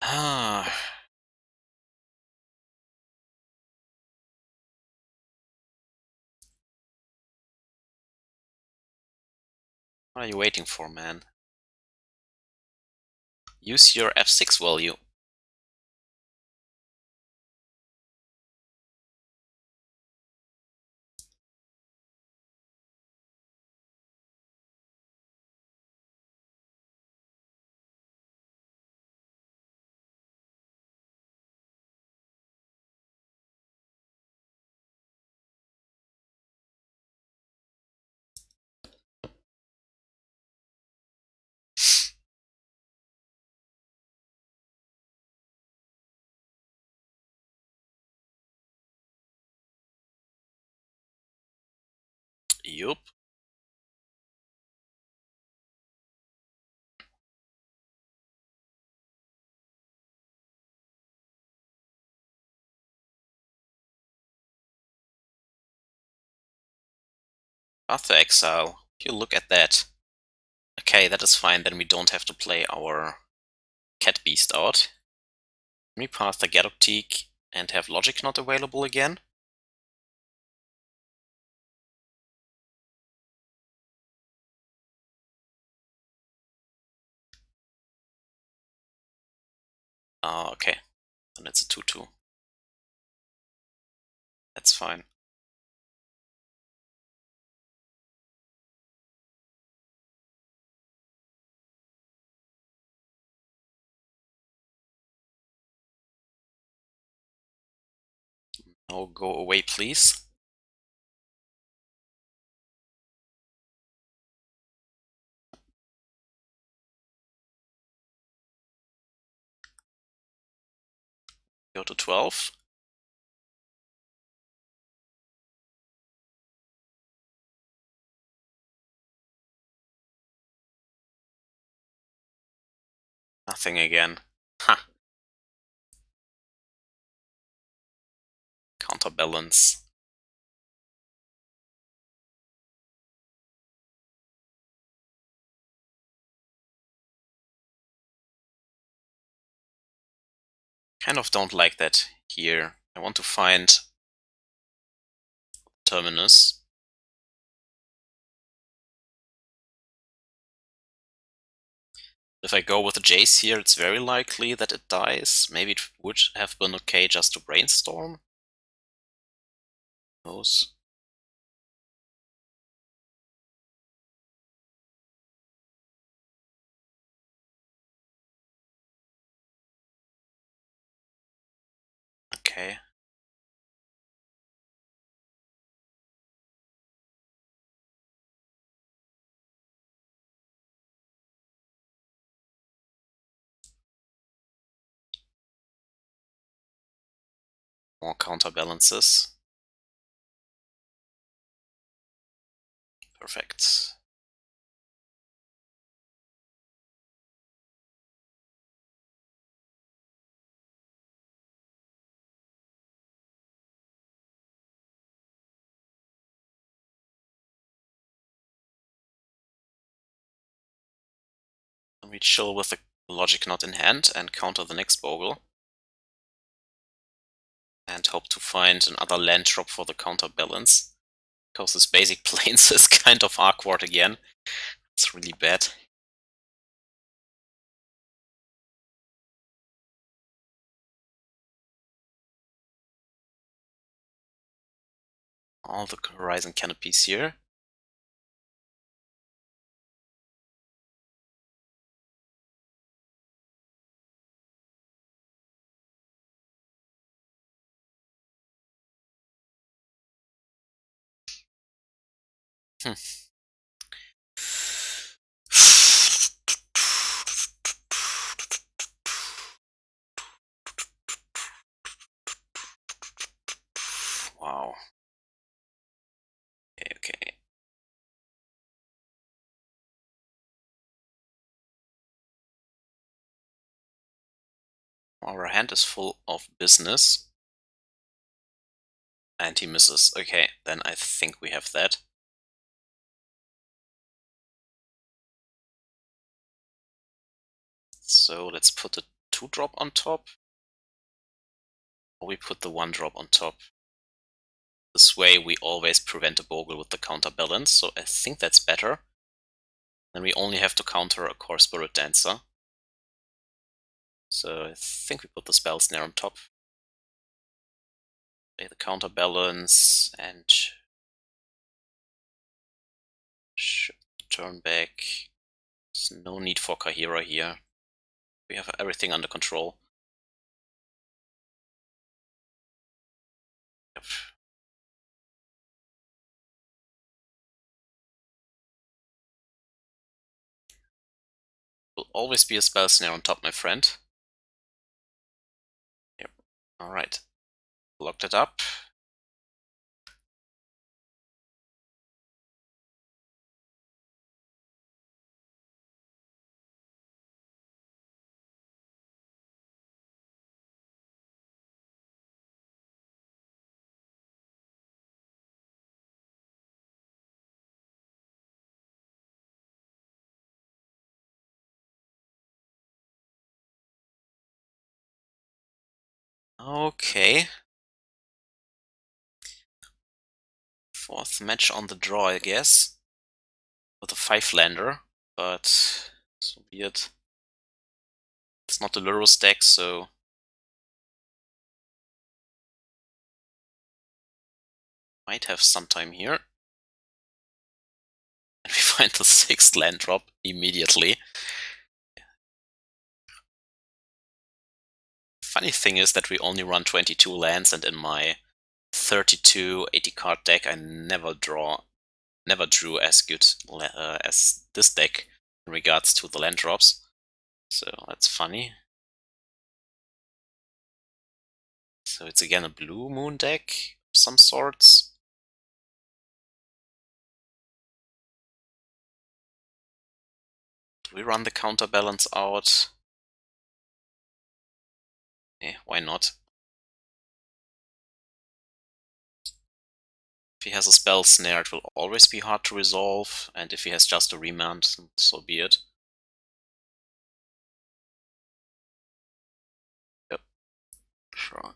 Speaker 1: Ah. What are you waiting for, man? Use your F6 value. Yup. Path to Exile. If you look at that. Okay, that is fine, then we don't have to play our Cat Beast out. We path the Gadocteek and have Logic Knot available again. Oh, okay. Then it's a 2-2. That's fine. Now go away, please. Go to 12. Nothing again. Ha! Counterbalance. Kind of don't like that here. I want to find Terminus. If I go with the Jace here, it's very likely that it dies. Maybe it would have been okay just to brainstorm. Who knows? Okay. More counterbalances. Perfect. And we chill with the Logic Knot in hand and counter the next Bogle. And hope to find another land drop for the counterbalance. Because this basic plains is kind of awkward again. It's really bad. All the horizon canopies here. Wow. Okay. Our hand is full of business. And he misses. Okay, then I think we have that. So let's put the 2-drop on top. Or we put the 1-drop on top. This way we always prevent a Bogle with the counterbalance, so I think that's better. Then we only have to counter a Core Spirit Dancer. So I think we put the Spell Snare on top. Play the counterbalance and turn back. There's no need for Kaheera here. We have everything under control. Yep. Will always be a Spell Snare on top, my friend. Yep. Alright. Locked it up. Okay. 4th match on the draw, I guess. With a 5-lander, but so be it. It's not the Lurus deck, so might have some time here. And we find the 6th land drop immediately. Funny thing is that we only run 22 lands, and in my 32 80 card deck I never drew as good as this deck in regards to the land drops. So that's funny. So it's again a blue moon deck of some sorts. Do we run the counterbalance out? Eh, why not? If he has a Spell Snare, it will always be hard to resolve, and if he has just a Remand, so be it. Yep, sure.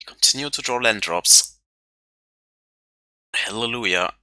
Speaker 1: Continue to draw land drops. Hallelujah.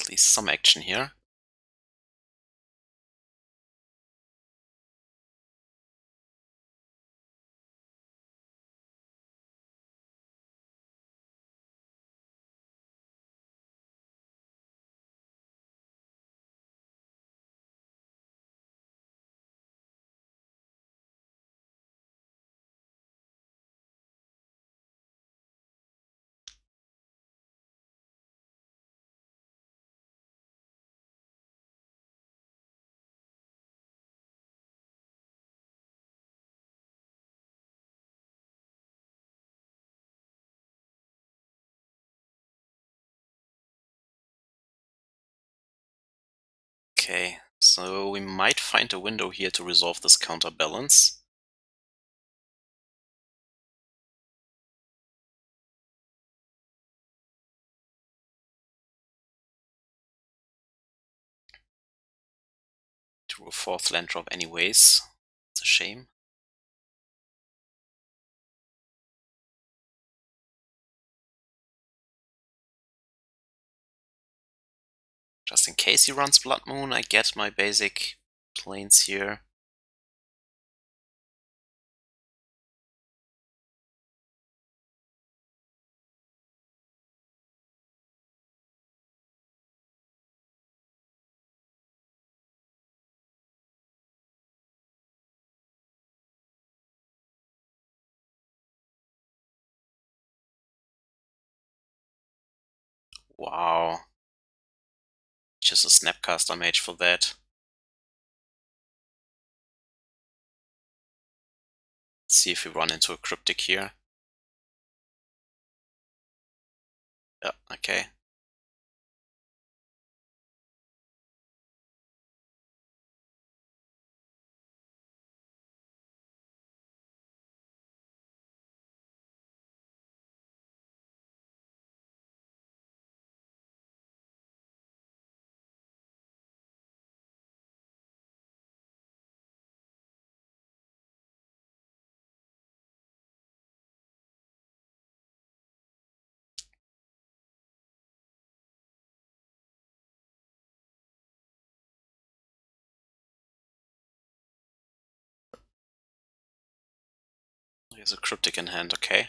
Speaker 1: At least some action here. Okay, so we might find a window here to resolve this counterbalance. Drew a 4th land drop anyways. It's a shame. Just in case he runs Blood Moon, I get my basic planes here. Wow. Just a Snapcaster Mage for that. Let's see if we run into a Cryptic here. Yeah, okay. There's a Cryptic in hand, okay.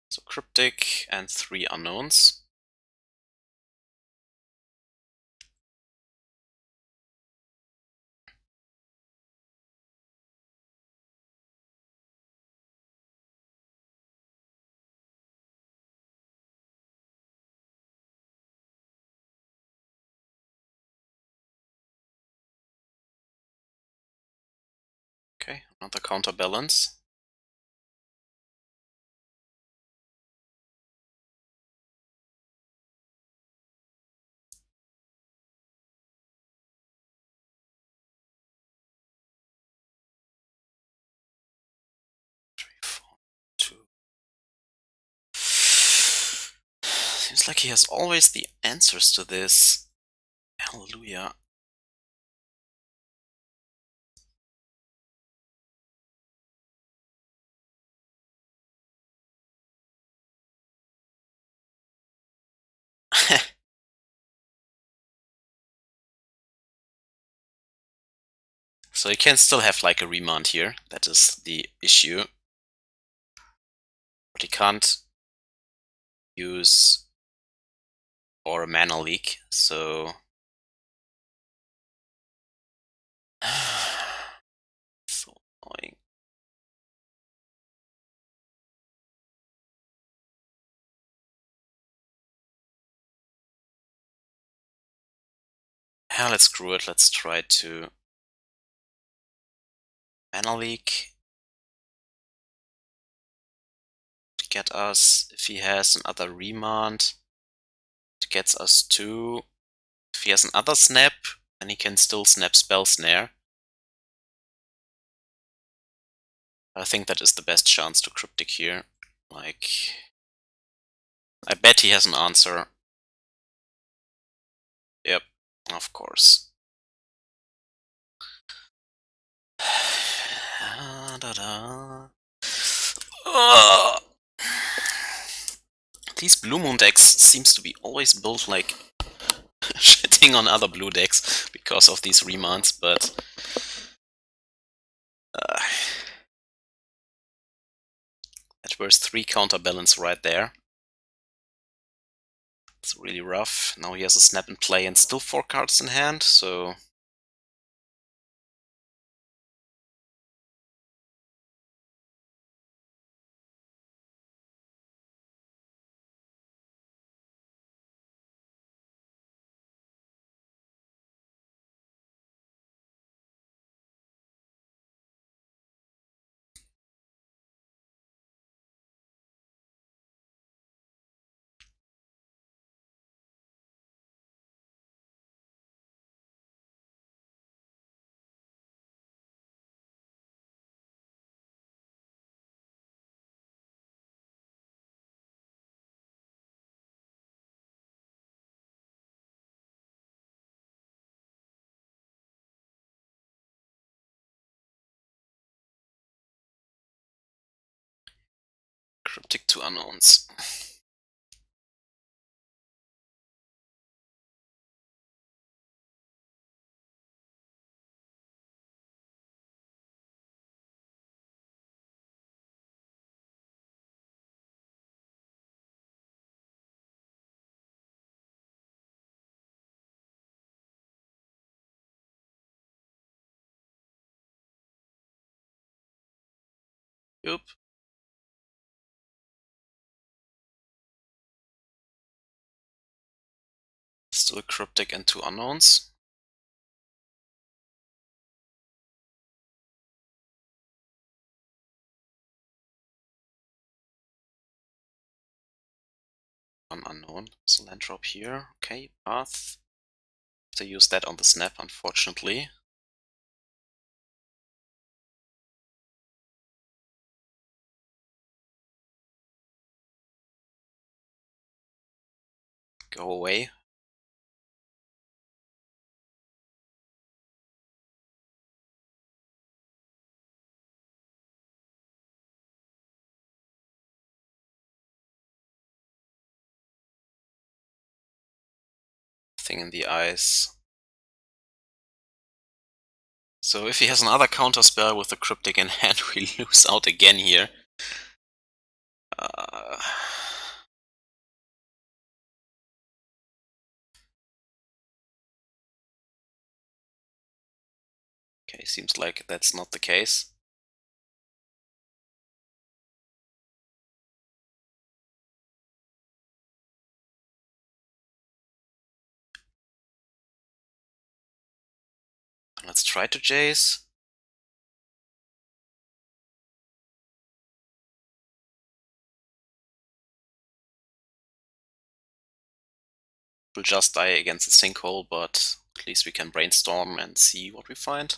Speaker 1: So Cryptic and 3 unknowns. Okay, another counterbalance. Seems like he has always the answers to this. Hallelujah. So he can still have like a remand here. That is the issue. But he can't use or a mana leak, so so annoying. Yeah, let's screw it. Let's try to mana leak to get us, if he has another remand, it gets us 2. If he has another snap, then he can still snap Spell Snare. I think that is the best chance to Cryptic here. Like, I bet he has an answer. Yep, of course. These Blue Moon decks seems to be always built like shitting on other blue decks because of these remands, but that was 3 counterbalance right there. It's really rough. Now he has a snap in play and still 4 cards in hand, so... Cryptic to Unknowns. Yup. Still a Cryptic and 2 Unknowns. One Unknown. So land drop here. Okay, path. To use that on the snap, unfortunately. Go away. Thing in the eyes. So if he has another counter spell with the Cryptic in hand, we lose out again here. Okay, seems like that's not the case. Let's try to Jace. We'll just die against the sinkhole, but at least we can brainstorm and see what we find.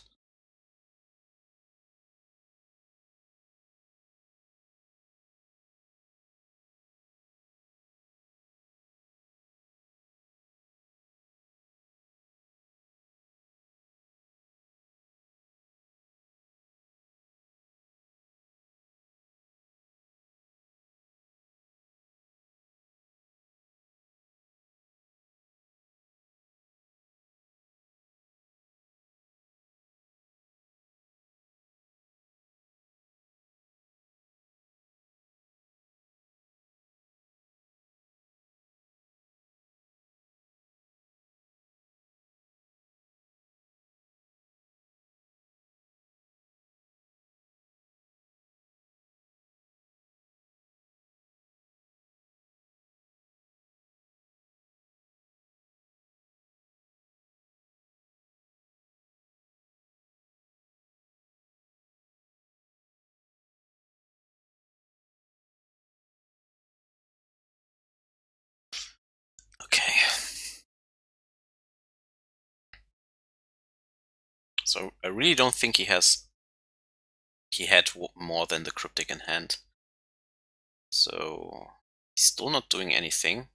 Speaker 1: Okay. So I really don't think he had more than the Cryptic in hand. So he's still not doing anything.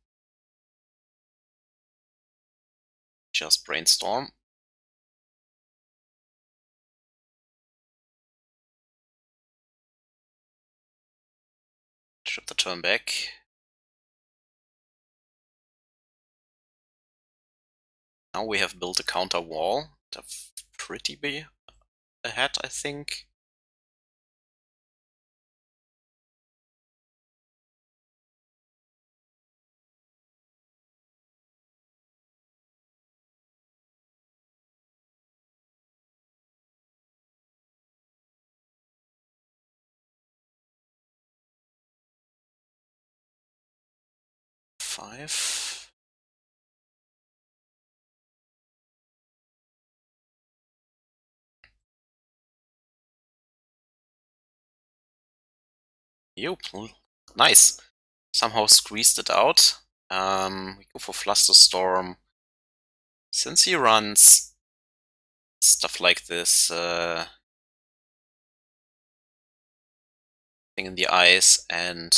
Speaker 1: Just brainstorm. Trip the turn back. Now we have built a counter wall. They're pretty big ahead, I think. 5. Yup, nice. Somehow squeezed it out. We go for Flusterstorm. Since he runs stuff like this, thing in the eyes and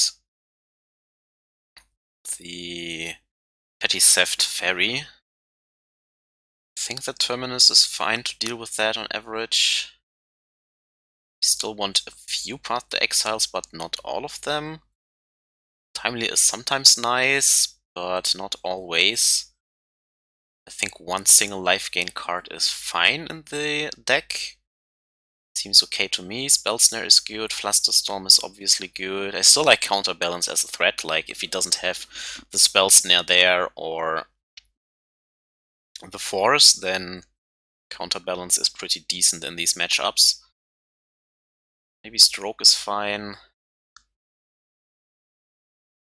Speaker 1: the Petty Theft Fairy. I think that Terminus is fine to deal with that on average. We still want a few Path to Exiles, but not all of them. Timely is sometimes nice, but not always. I think one single life gain card is fine in the deck. Seems okay to me. Spell Snare is good, Flusterstorm is obviously good. I still like Counterbalance as a threat, like if he doesn't have the Spell Snare there or the Force, then Counterbalance is pretty decent in these matchups. Maybe Stroke is fine.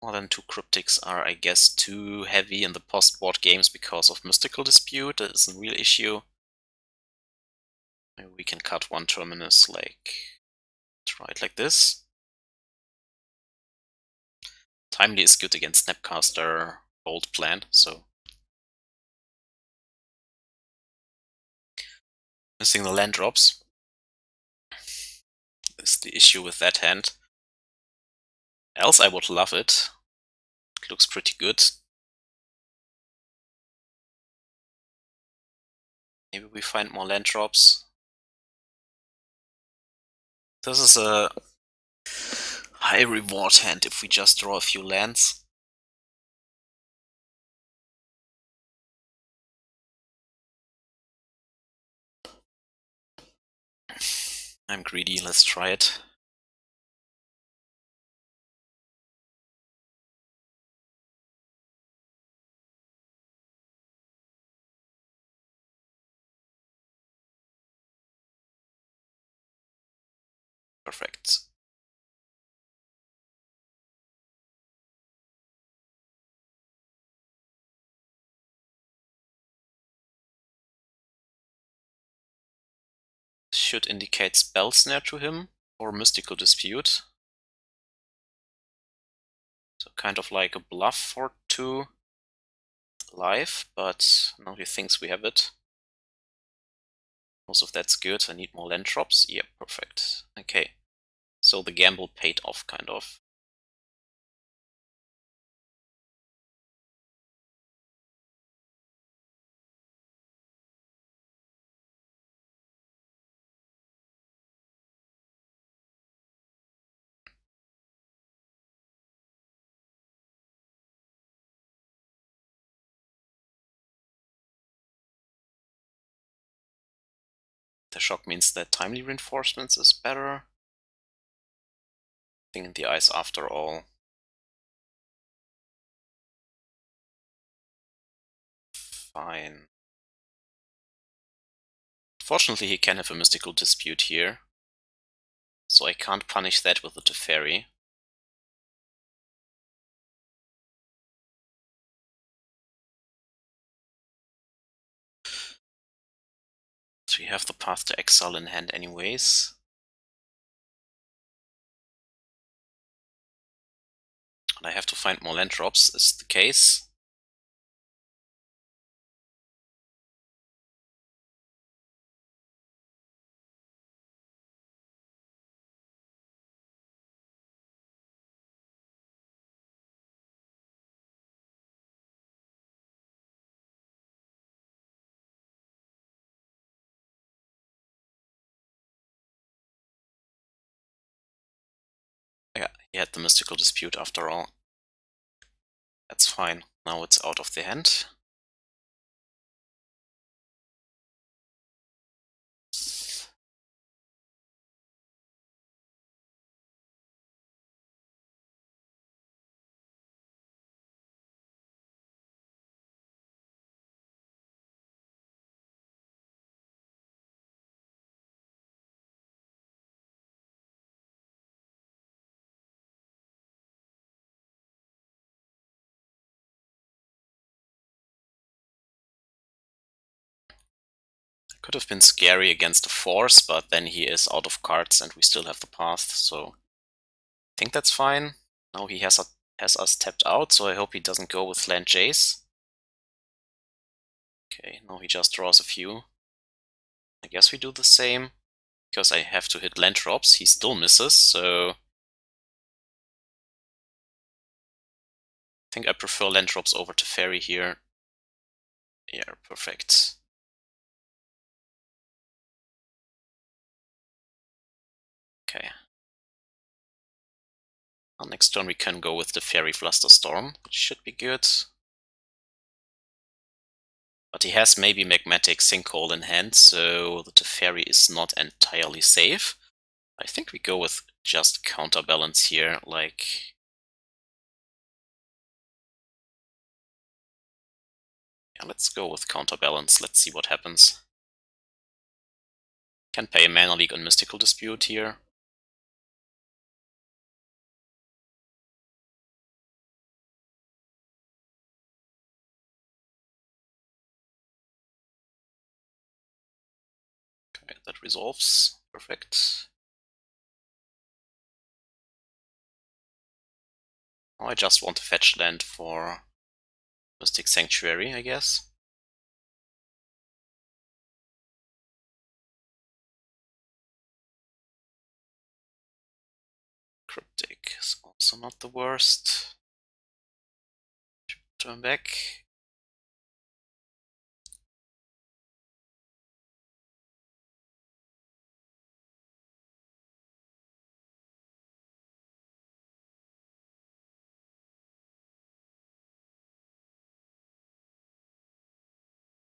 Speaker 1: More than 2 Cryptics are, I guess, too heavy in the post-board games because of Mystical Dispute. That is a real issue. Maybe we can cut one Terminus, like, try it like this. Timely is good against Snapcaster, Bold Plan, so. Missing the land drops is the issue with that hand. Else I would love it. It looks pretty good. Maybe we find more land drops. This is a high reward hand if we just draw a few lands. I'm greedy, let's try it. Perfect. Should indicate Spell Snare to him or Mystical Dispute. So kind of like a bluff for 2 life, but now he thinks we have it. Most of that's good. I need more land drops. Yeah, perfect. Okay. So the gamble paid off, kind of. The shock means that timely reinforcements is better. Thing in the eyes after all. Fine. Fortunately, he can have a Mystical Dispute here, so I can't punish that with the Teferi. So we have the Path to Exile in hand anyways. And I have to find more land drops, is the case. Yeah, he had the Mystical Dispute after all. That's fine. Now it's out of the hand. Could have been scary against the Force, but then he is out of cards and we still have the path, so I think that's fine. Now he has us tapped out, so I hope he doesn't go with land Jace. Okay, now he just draws a few. I guess we do the same, because I have to hit land drops. He still misses, so I think I prefer land drops over Teferi here. Yeah, perfect. Okay. Well, next turn we can go with the Teferi Flusterstorm, which should be good. But he has maybe Magmatic Sinkhole in hand, so the Teferi is not entirely safe. I think we go with just Counterbalance here, like... Yeah, let's go with Counterbalance, let's see what happens. Can pay a Mana Leak on Mystical Dispute here. Okay, that resolves. Perfect. Oh, I just want to fetch land for Mystic Sanctuary, I guess. Cryptic is also not the worst. Turn back.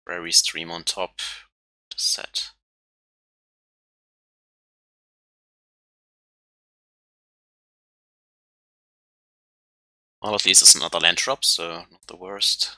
Speaker 1: Prairie stream on top. Set. Well, at least it's another land drop, so not the worst.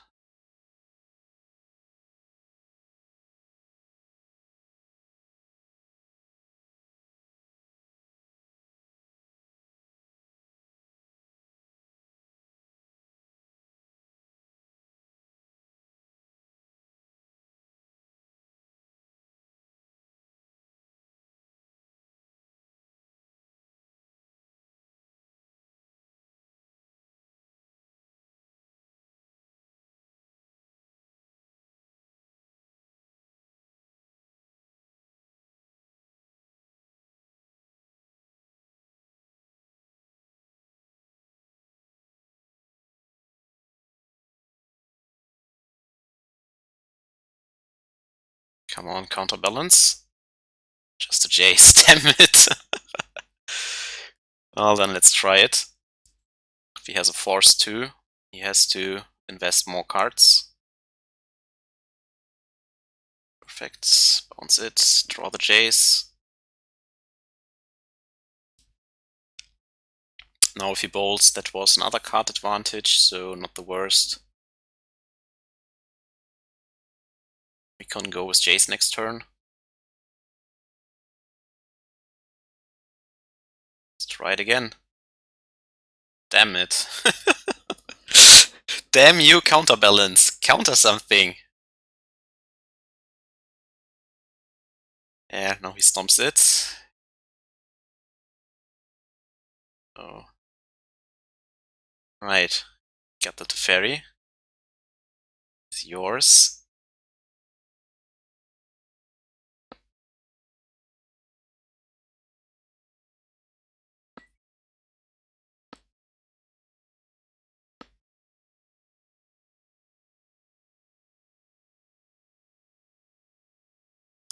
Speaker 1: Come on, Counterbalance. Just a Jace, damn it. Well, then let's try it. If he has a Force too, he has to invest more cards. Perfect. Bounce it, draw the Jace. Now if he bolts, that was another card advantage, so not the worst. We can go with Jace next turn. Let's try it again. Damn it. Damn you, Counterbalance. Counter something. Yeah, now he stomps it. Oh. Right. Got the Teferi. It's yours.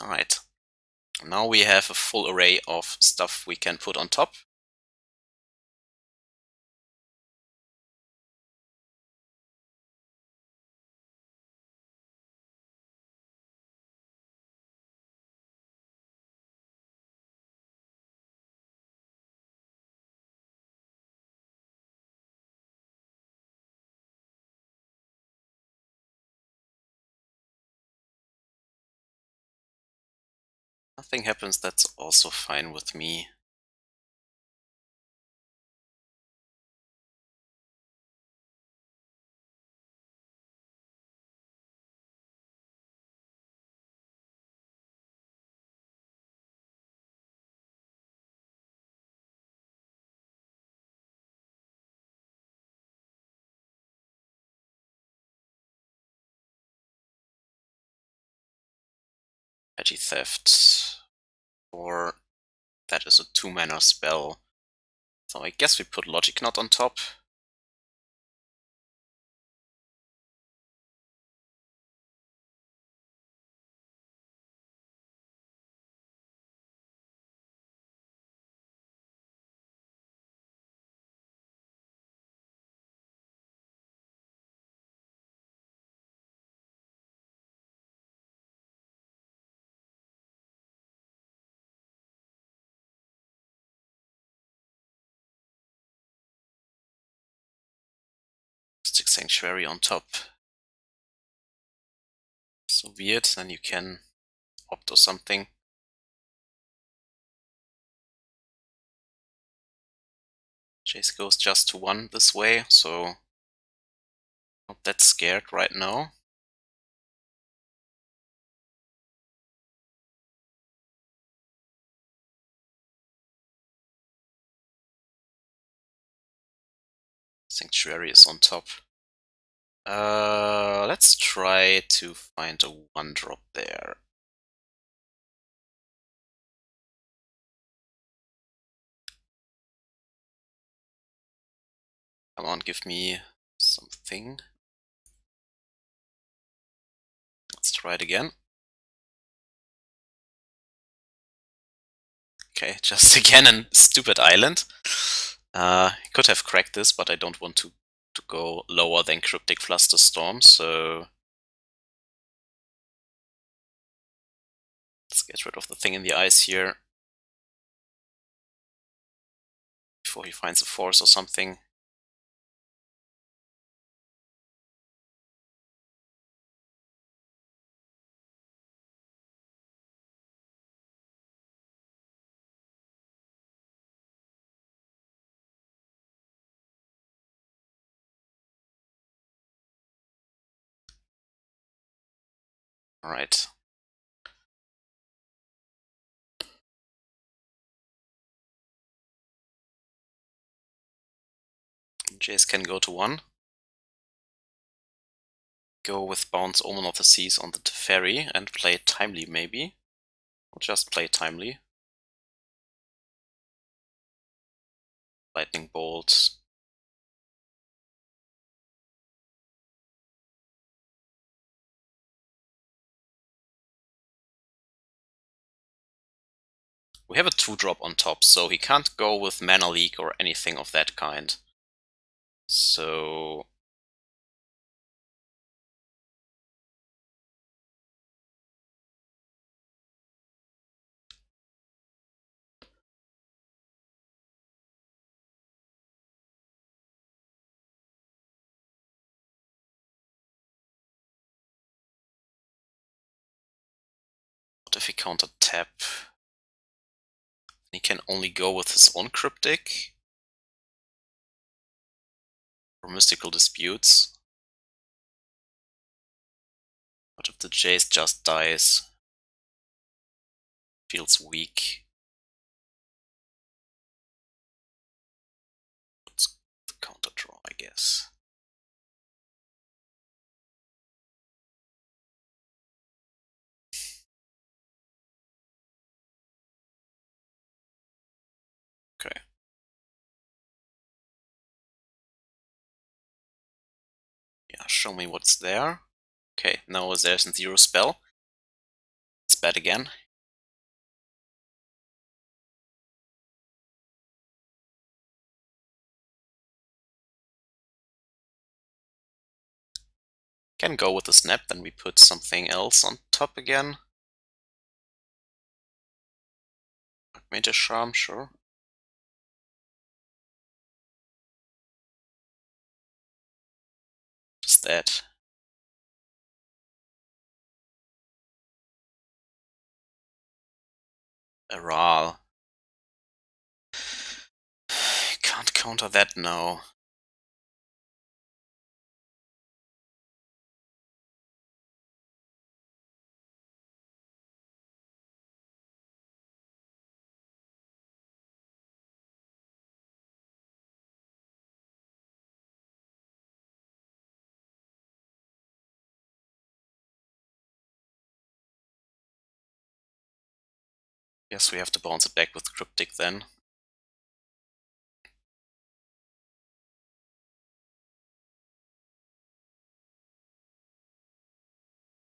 Speaker 1: Alright. Now we have a full array of stuff we can put on top. Nothing happens, that's also fine with me. Petty Theft. Or that is a 2-mana spell. So I guess we put Logic Knot on top. Mystic Sanctuary on top. So weird, then you can opt or something. Jace goes just to 1 this way, so not that scared right now. Sanctuary is on top. Let's try to find a 1-drop there. Come on, give me something. Let's try it again. Okay, just again a stupid island. Could have cracked this, but I don't want to go lower than Cryptic Flusterstorm, so let's get rid of the thing in the ice here before he finds a force or something. Alright. Jace can go to 1. Go with Bounce Omen of the Seas on the Teferi and play Timely maybe. Or just play Timely. Lightning Bolt. We have a 2-drop on top, so he can't go with Mana Leak or anything of that kind. So what if he counter tap? He can only go with his own Cryptic or Mystical Disputes. What if the Jace just dies? Feels weak. It's the counter draw, I guess. Okay. Yeah, show me what's there. Okay, now there's a 0 spell. Let's bet again. Can go with the snap, then we put something else on top again. Archmage Charm, sure. Just that. A Ral. Can't counter that now. Guess we have to bounce it back with Cryptic then.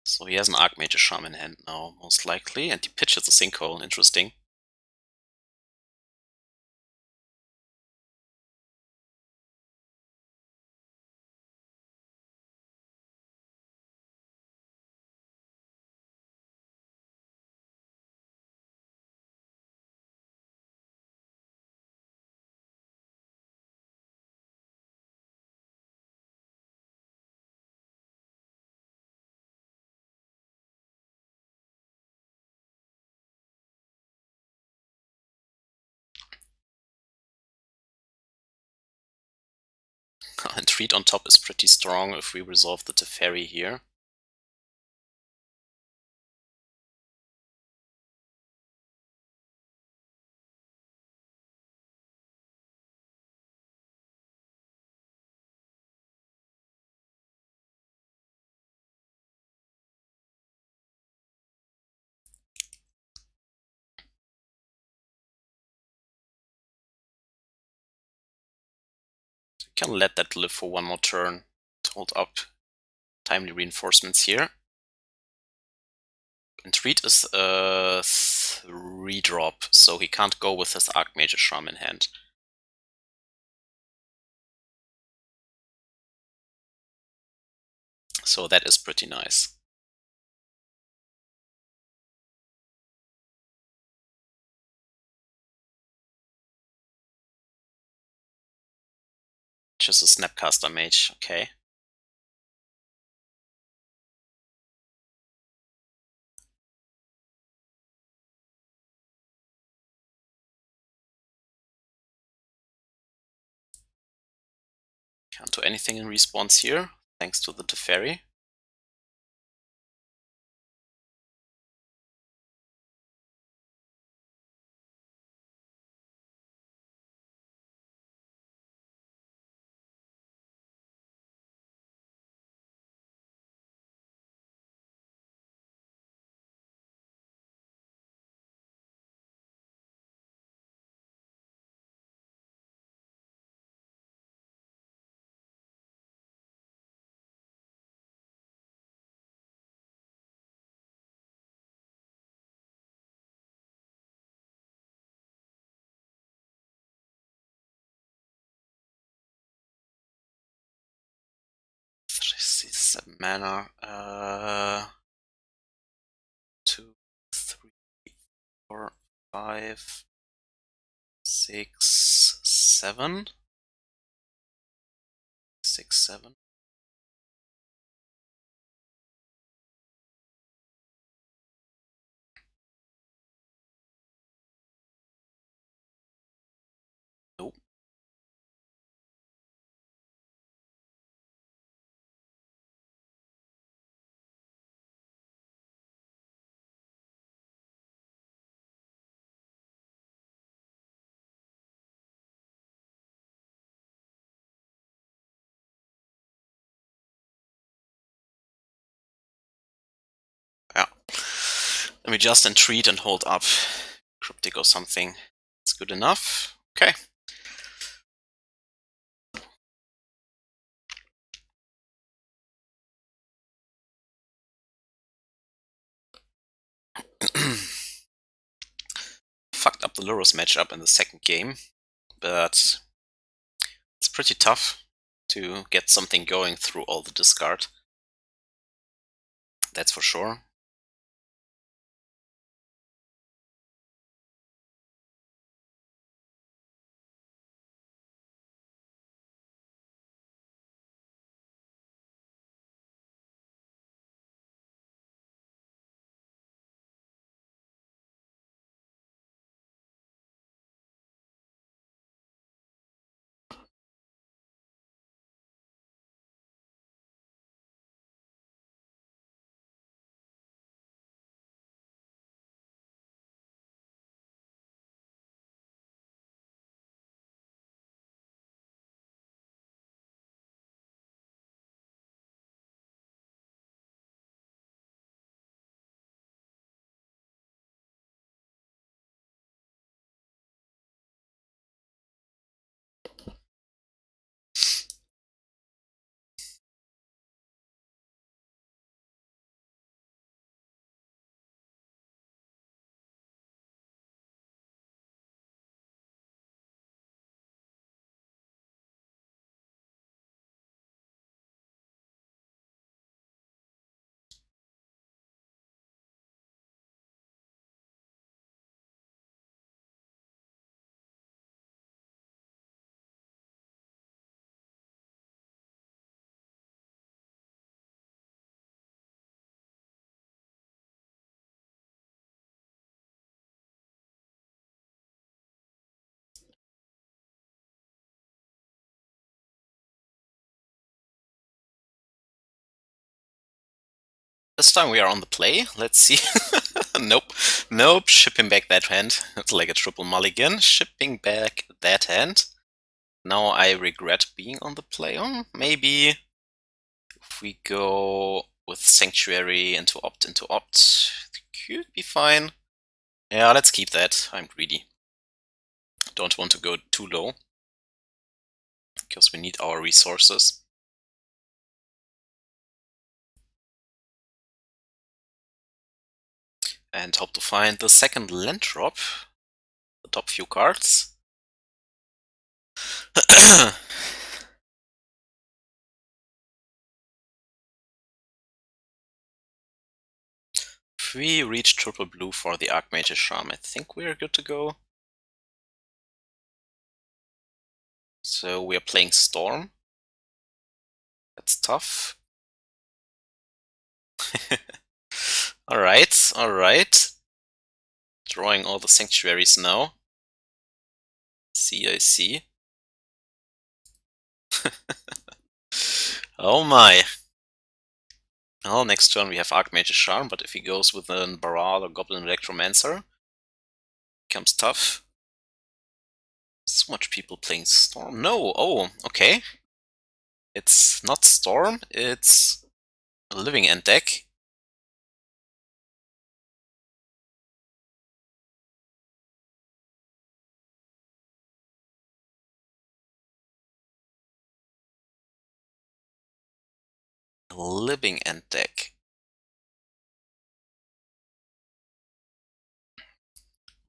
Speaker 1: So he has an Archmage Charm in hand now, most likely, and he pitches a Sinkhole, interesting. Entreat on top is pretty strong if we resolve the Teferi here. Can let that live for one more turn to hold up timely reinforcements here. Entreat is a 3-drop, so he can't go with his Archmage Charm in hand. So that is pretty nice. Just a Snapcaster Mage, okay. Can't do anything in response here, thanks to the Teferi. Seven mana. 2, 3, 4, 5, 6, 7. 6, 7. Nope. Yeah. Let me just entreat and hold up Cryptic or something. It's good enough. Okay. Fucked up the Luros matchup in the second game, but it's pretty tough to get something going through all the discard. That's for sure. This time we are on the play. Let's see. Nope. Shipping back that hand. It's like a triple mulligan. Shipping back that hand. Now I regret being on the play. Maybe if we go with Sanctuary into opt, could be fine. Yeah, let's keep that. I'm greedy. Don't want to go too low, because we need our resources. And hope to find the second land drop. The top few cards. If we reach triple blue for the Archmage's Charm, I think we are good to go. So we are playing Storm. That's tough. Alright. Drawing all the sanctuaries now. I see. Oh my. Well, next turn we have Archmage's Charm, but if he goes with a Baral or Goblin Electromancer, becomes tough. So much people playing Storm. No! Oh, okay. It's not Storm, it's a Living End deck. Living End deck.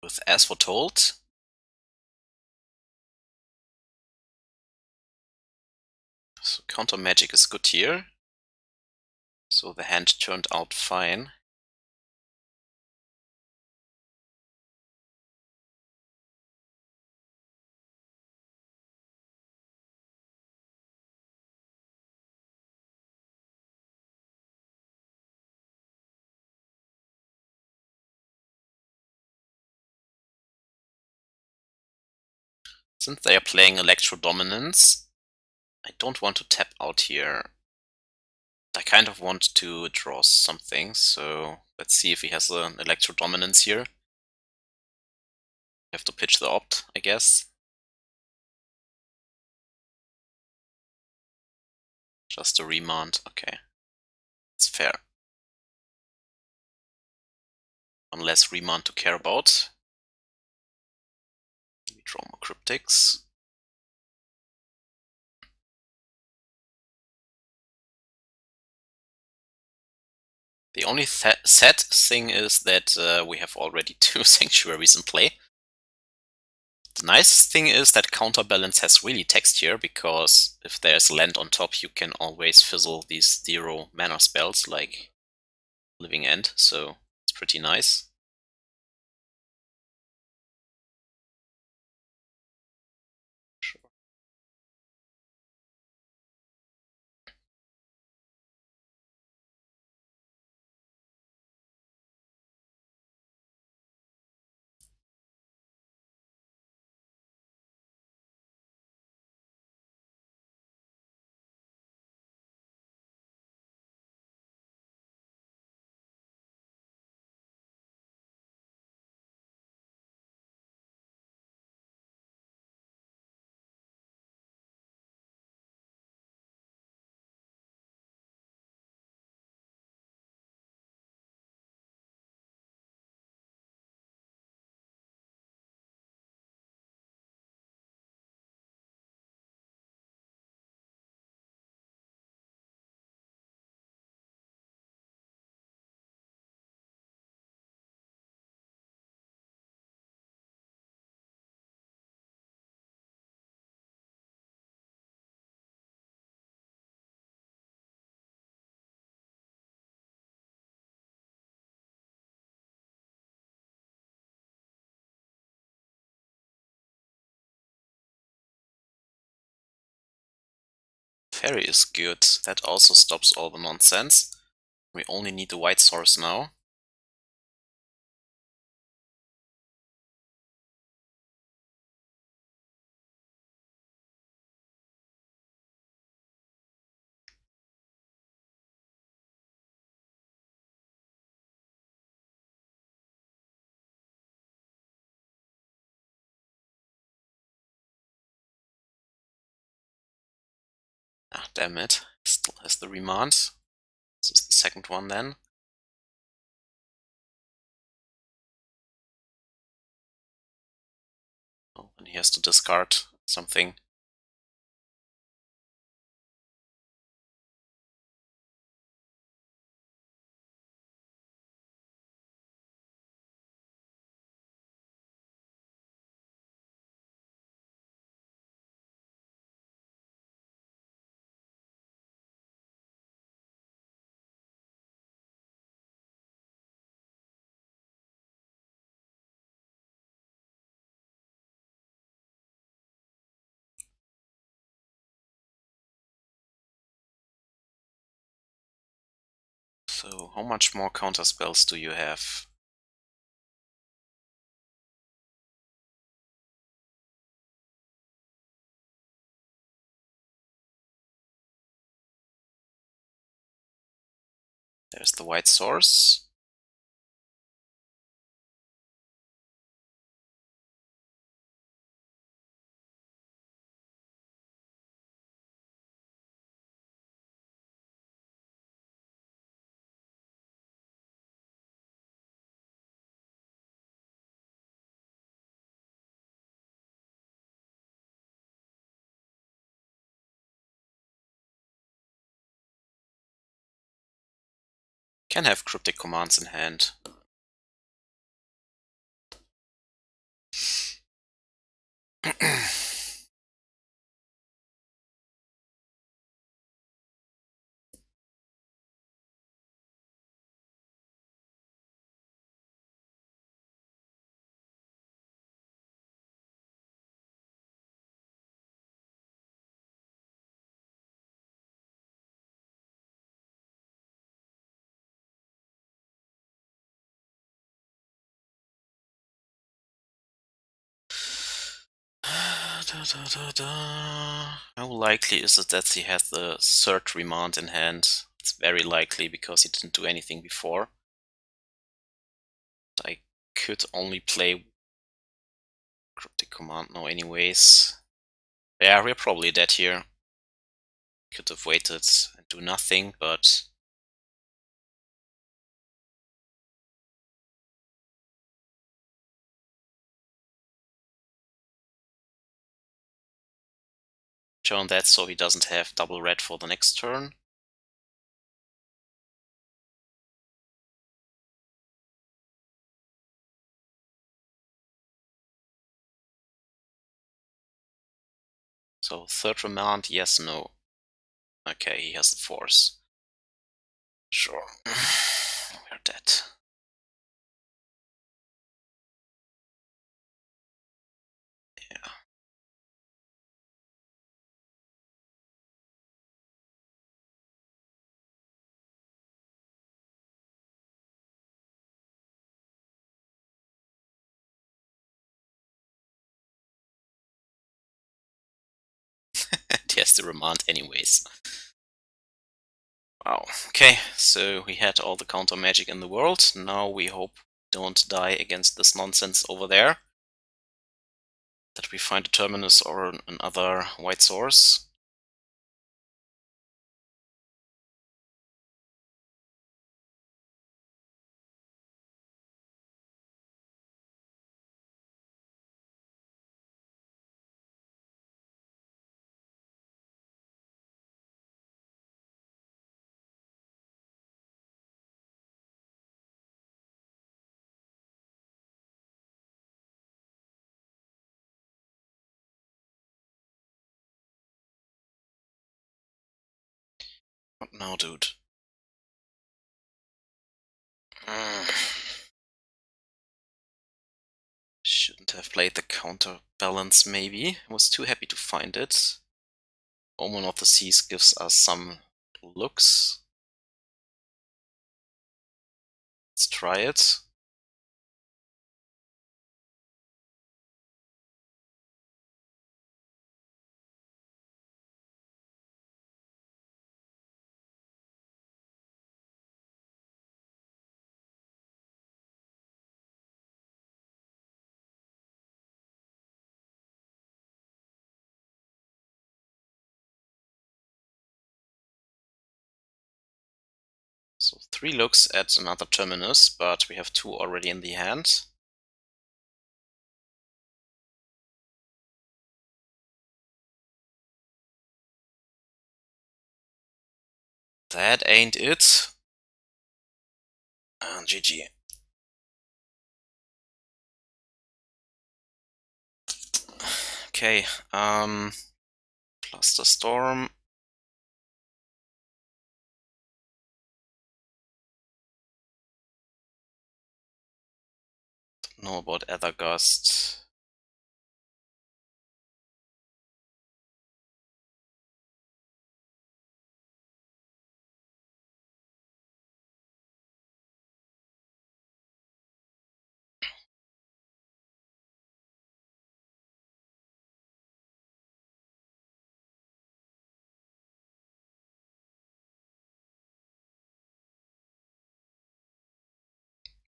Speaker 1: With As Foretold. So counter magic is good here. So the hand turned out fine. Since they are playing Electro Dominance, I don't want to tap out here. I kind of want to draw something, so let's see if he has an Electro Dominance here. Have to pitch the opt, I guess. Just a remand, okay. It's fair. One less remand to care about. We draw more Cryptics. The only sad thing is that we have already 2 sanctuaries in play. The nice thing is that Counterbalance has really text here, because if there's land on top, you can always fizzle these 0 mana spells like Living End, so it's pretty nice. Sure. Teferi is good. That also stops all the nonsense. We only need the white source now. damn it. Still has the remand. This is the second one then. Oh, and he has to discard something. So, how much more counter spells do you have? There's the white source. Can have cryptic commands in hand. How likely is it that he has the third remand in hand? It's very likely because he didn't do anything before. I could only play Cryptic Command now anyways. Yeah, we're probably dead here. Could have waited and do nothing, but... shown that so he doesn't have double red for the next turn. So third remand, yes, no. Okay, he has the force. Sure. We're dead. Yeah. And he has the remand anyways. Wow. Okay, so we had all the counter magic in the world. Now we hope we don't die against this nonsense over there. That we find a Terminus or another white source. What now, dude? Shouldn't have played the Counterbalance, maybe. I was too happy to find it. Omen of the Seas gives us some looks. Let's try it. 3 looks at another Terminus, but we have 2 already in the hand. That ain't it. And GG. Okay, Flusterstorm. Don't know about Aether Gust.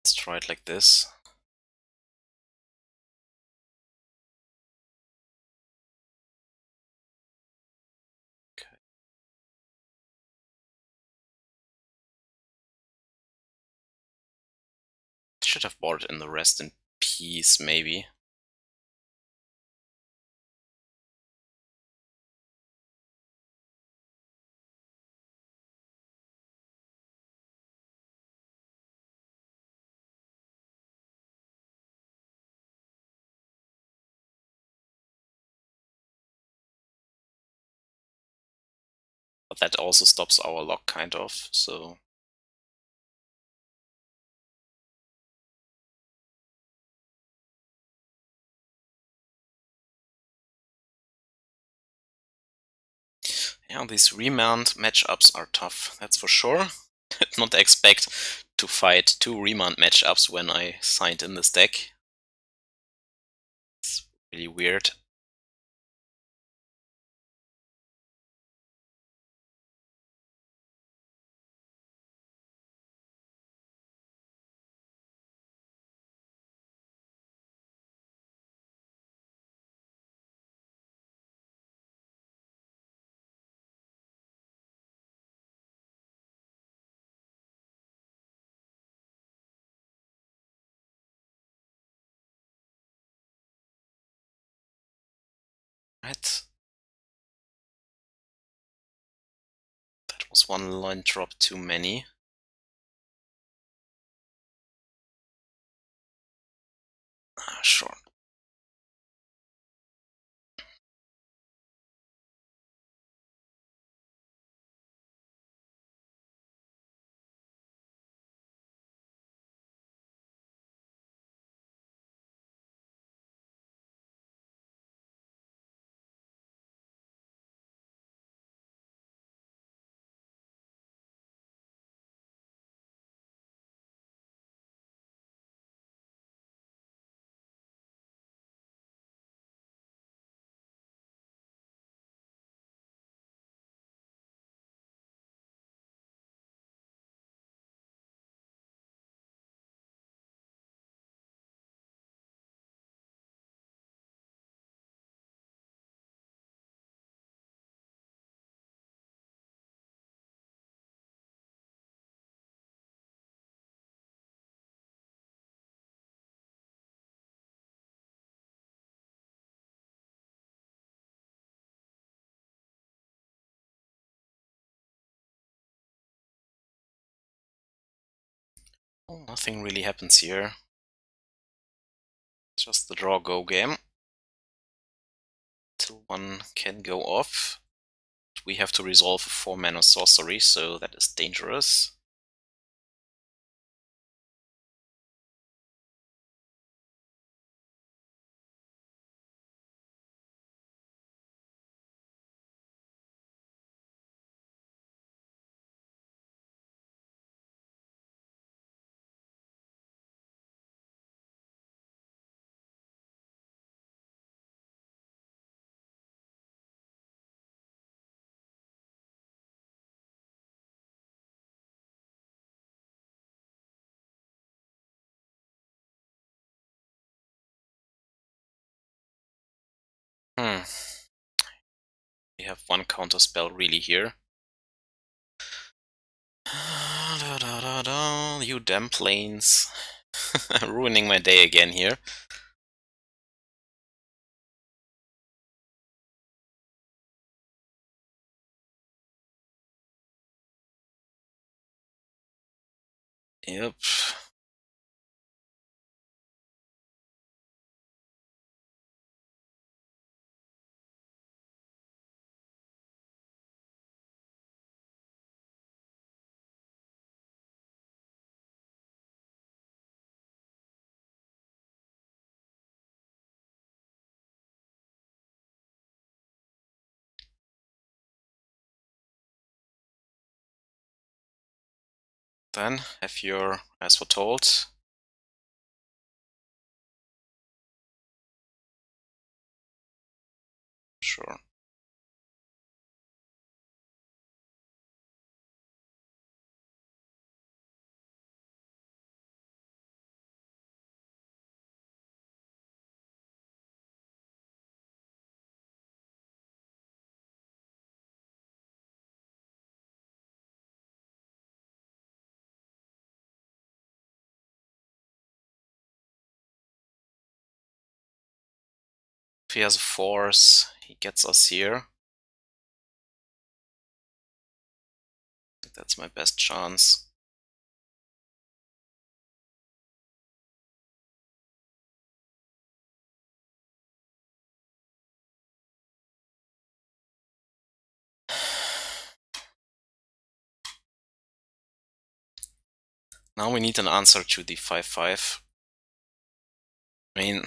Speaker 1: Let's try it like this. Okay. Should have bought it in the Rest in Peace, maybe. But that also stops our lock, kind of, so... Yeah, these remand matchups are tough, that's for sure. Did not expect to fight 2 remand matchups when I signed in this deck. It's really weird. Right. That was 1 line drop too many. Sure. Oh, nothing really happens here. Just the draw go game. Till 1 can go off. We have to resolve a 4 mana sorcery, so that is dangerous. We have 1 counter spell really here. You damn planes. Ruining my day again here. Yep. Then have your as foretold. Sure. If he has a force, he gets us here. I think that's my best chance. Now we need an answer to the 5/5. I mean,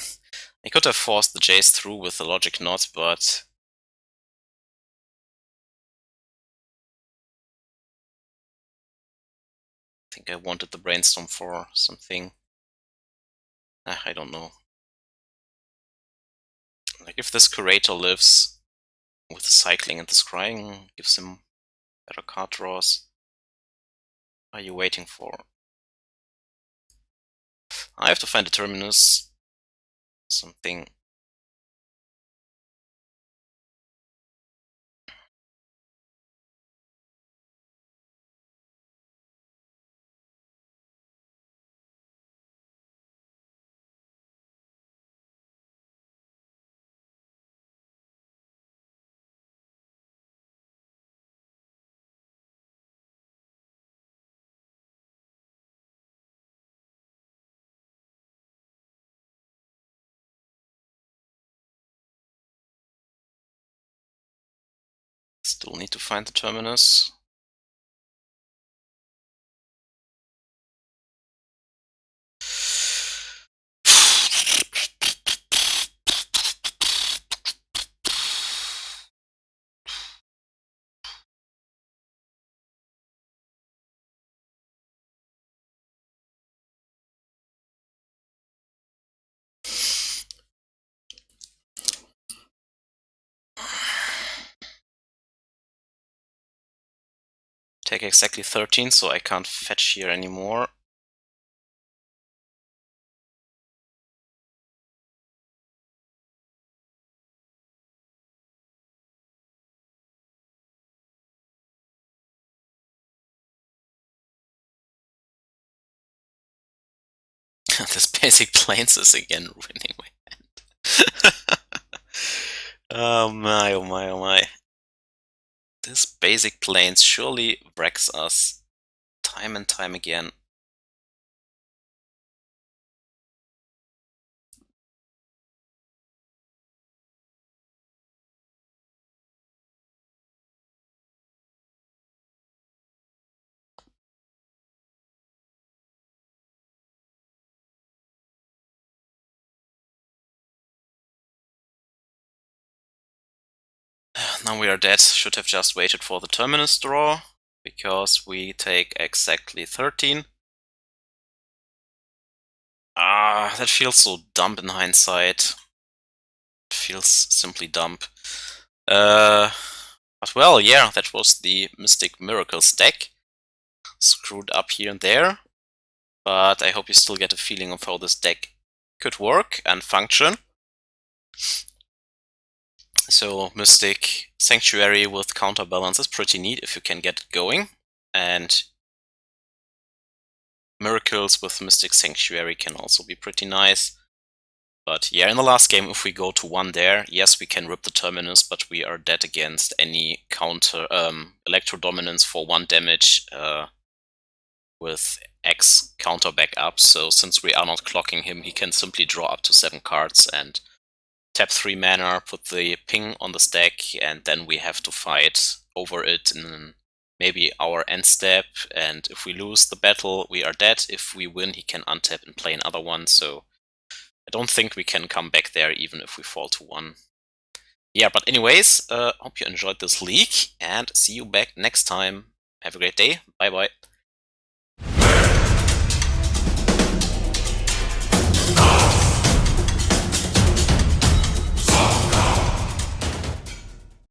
Speaker 1: I could have forced the Jace through with the Logic Knot, but I think I wanted the Brainstorm for something. I don't know. Like, if this Curator lives with the Cycling and the Scrying, gives him better card draws. What are you waiting for? I have to find a Terminus. Something. Still need to find the Terminus. Take exactly 13, so I can't fetch here anymore. This basic planes is again ruining my hand. Oh my, oh my, oh my. This basic planes surely wrecks us time and time again. Now we are dead. Should have just waited for the Terminus draw, because we take exactly 13. Ah, that feels so dumb in hindsight. It feels simply dumb. But well, yeah, that was the Mystic Miracles deck. Screwed up here and there, but I hope you still get a feeling of how this deck could work and function. So Mystic Sanctuary with Counterbalance is pretty neat if you can get it going, and Miracles with Mystic Sanctuary can also be pretty nice. But yeah, in the last game, if we go to 1 there, yes, we can rip the Terminus, but we are dead against any counter Electro Dominance for 1 damage with X counter backup. So since we are not clocking him, he can simply draw up to 7 cards and tap 3 mana, put the ping on the stack, and then we have to fight over it in maybe our end step. And if we lose the battle, we are dead. If we win, he can untap and play another one. So I don't think we can come back there even if we fall to 1. Yeah, but anyways, hope you enjoyed this leak and see you back next time. Have a great day. Bye bye.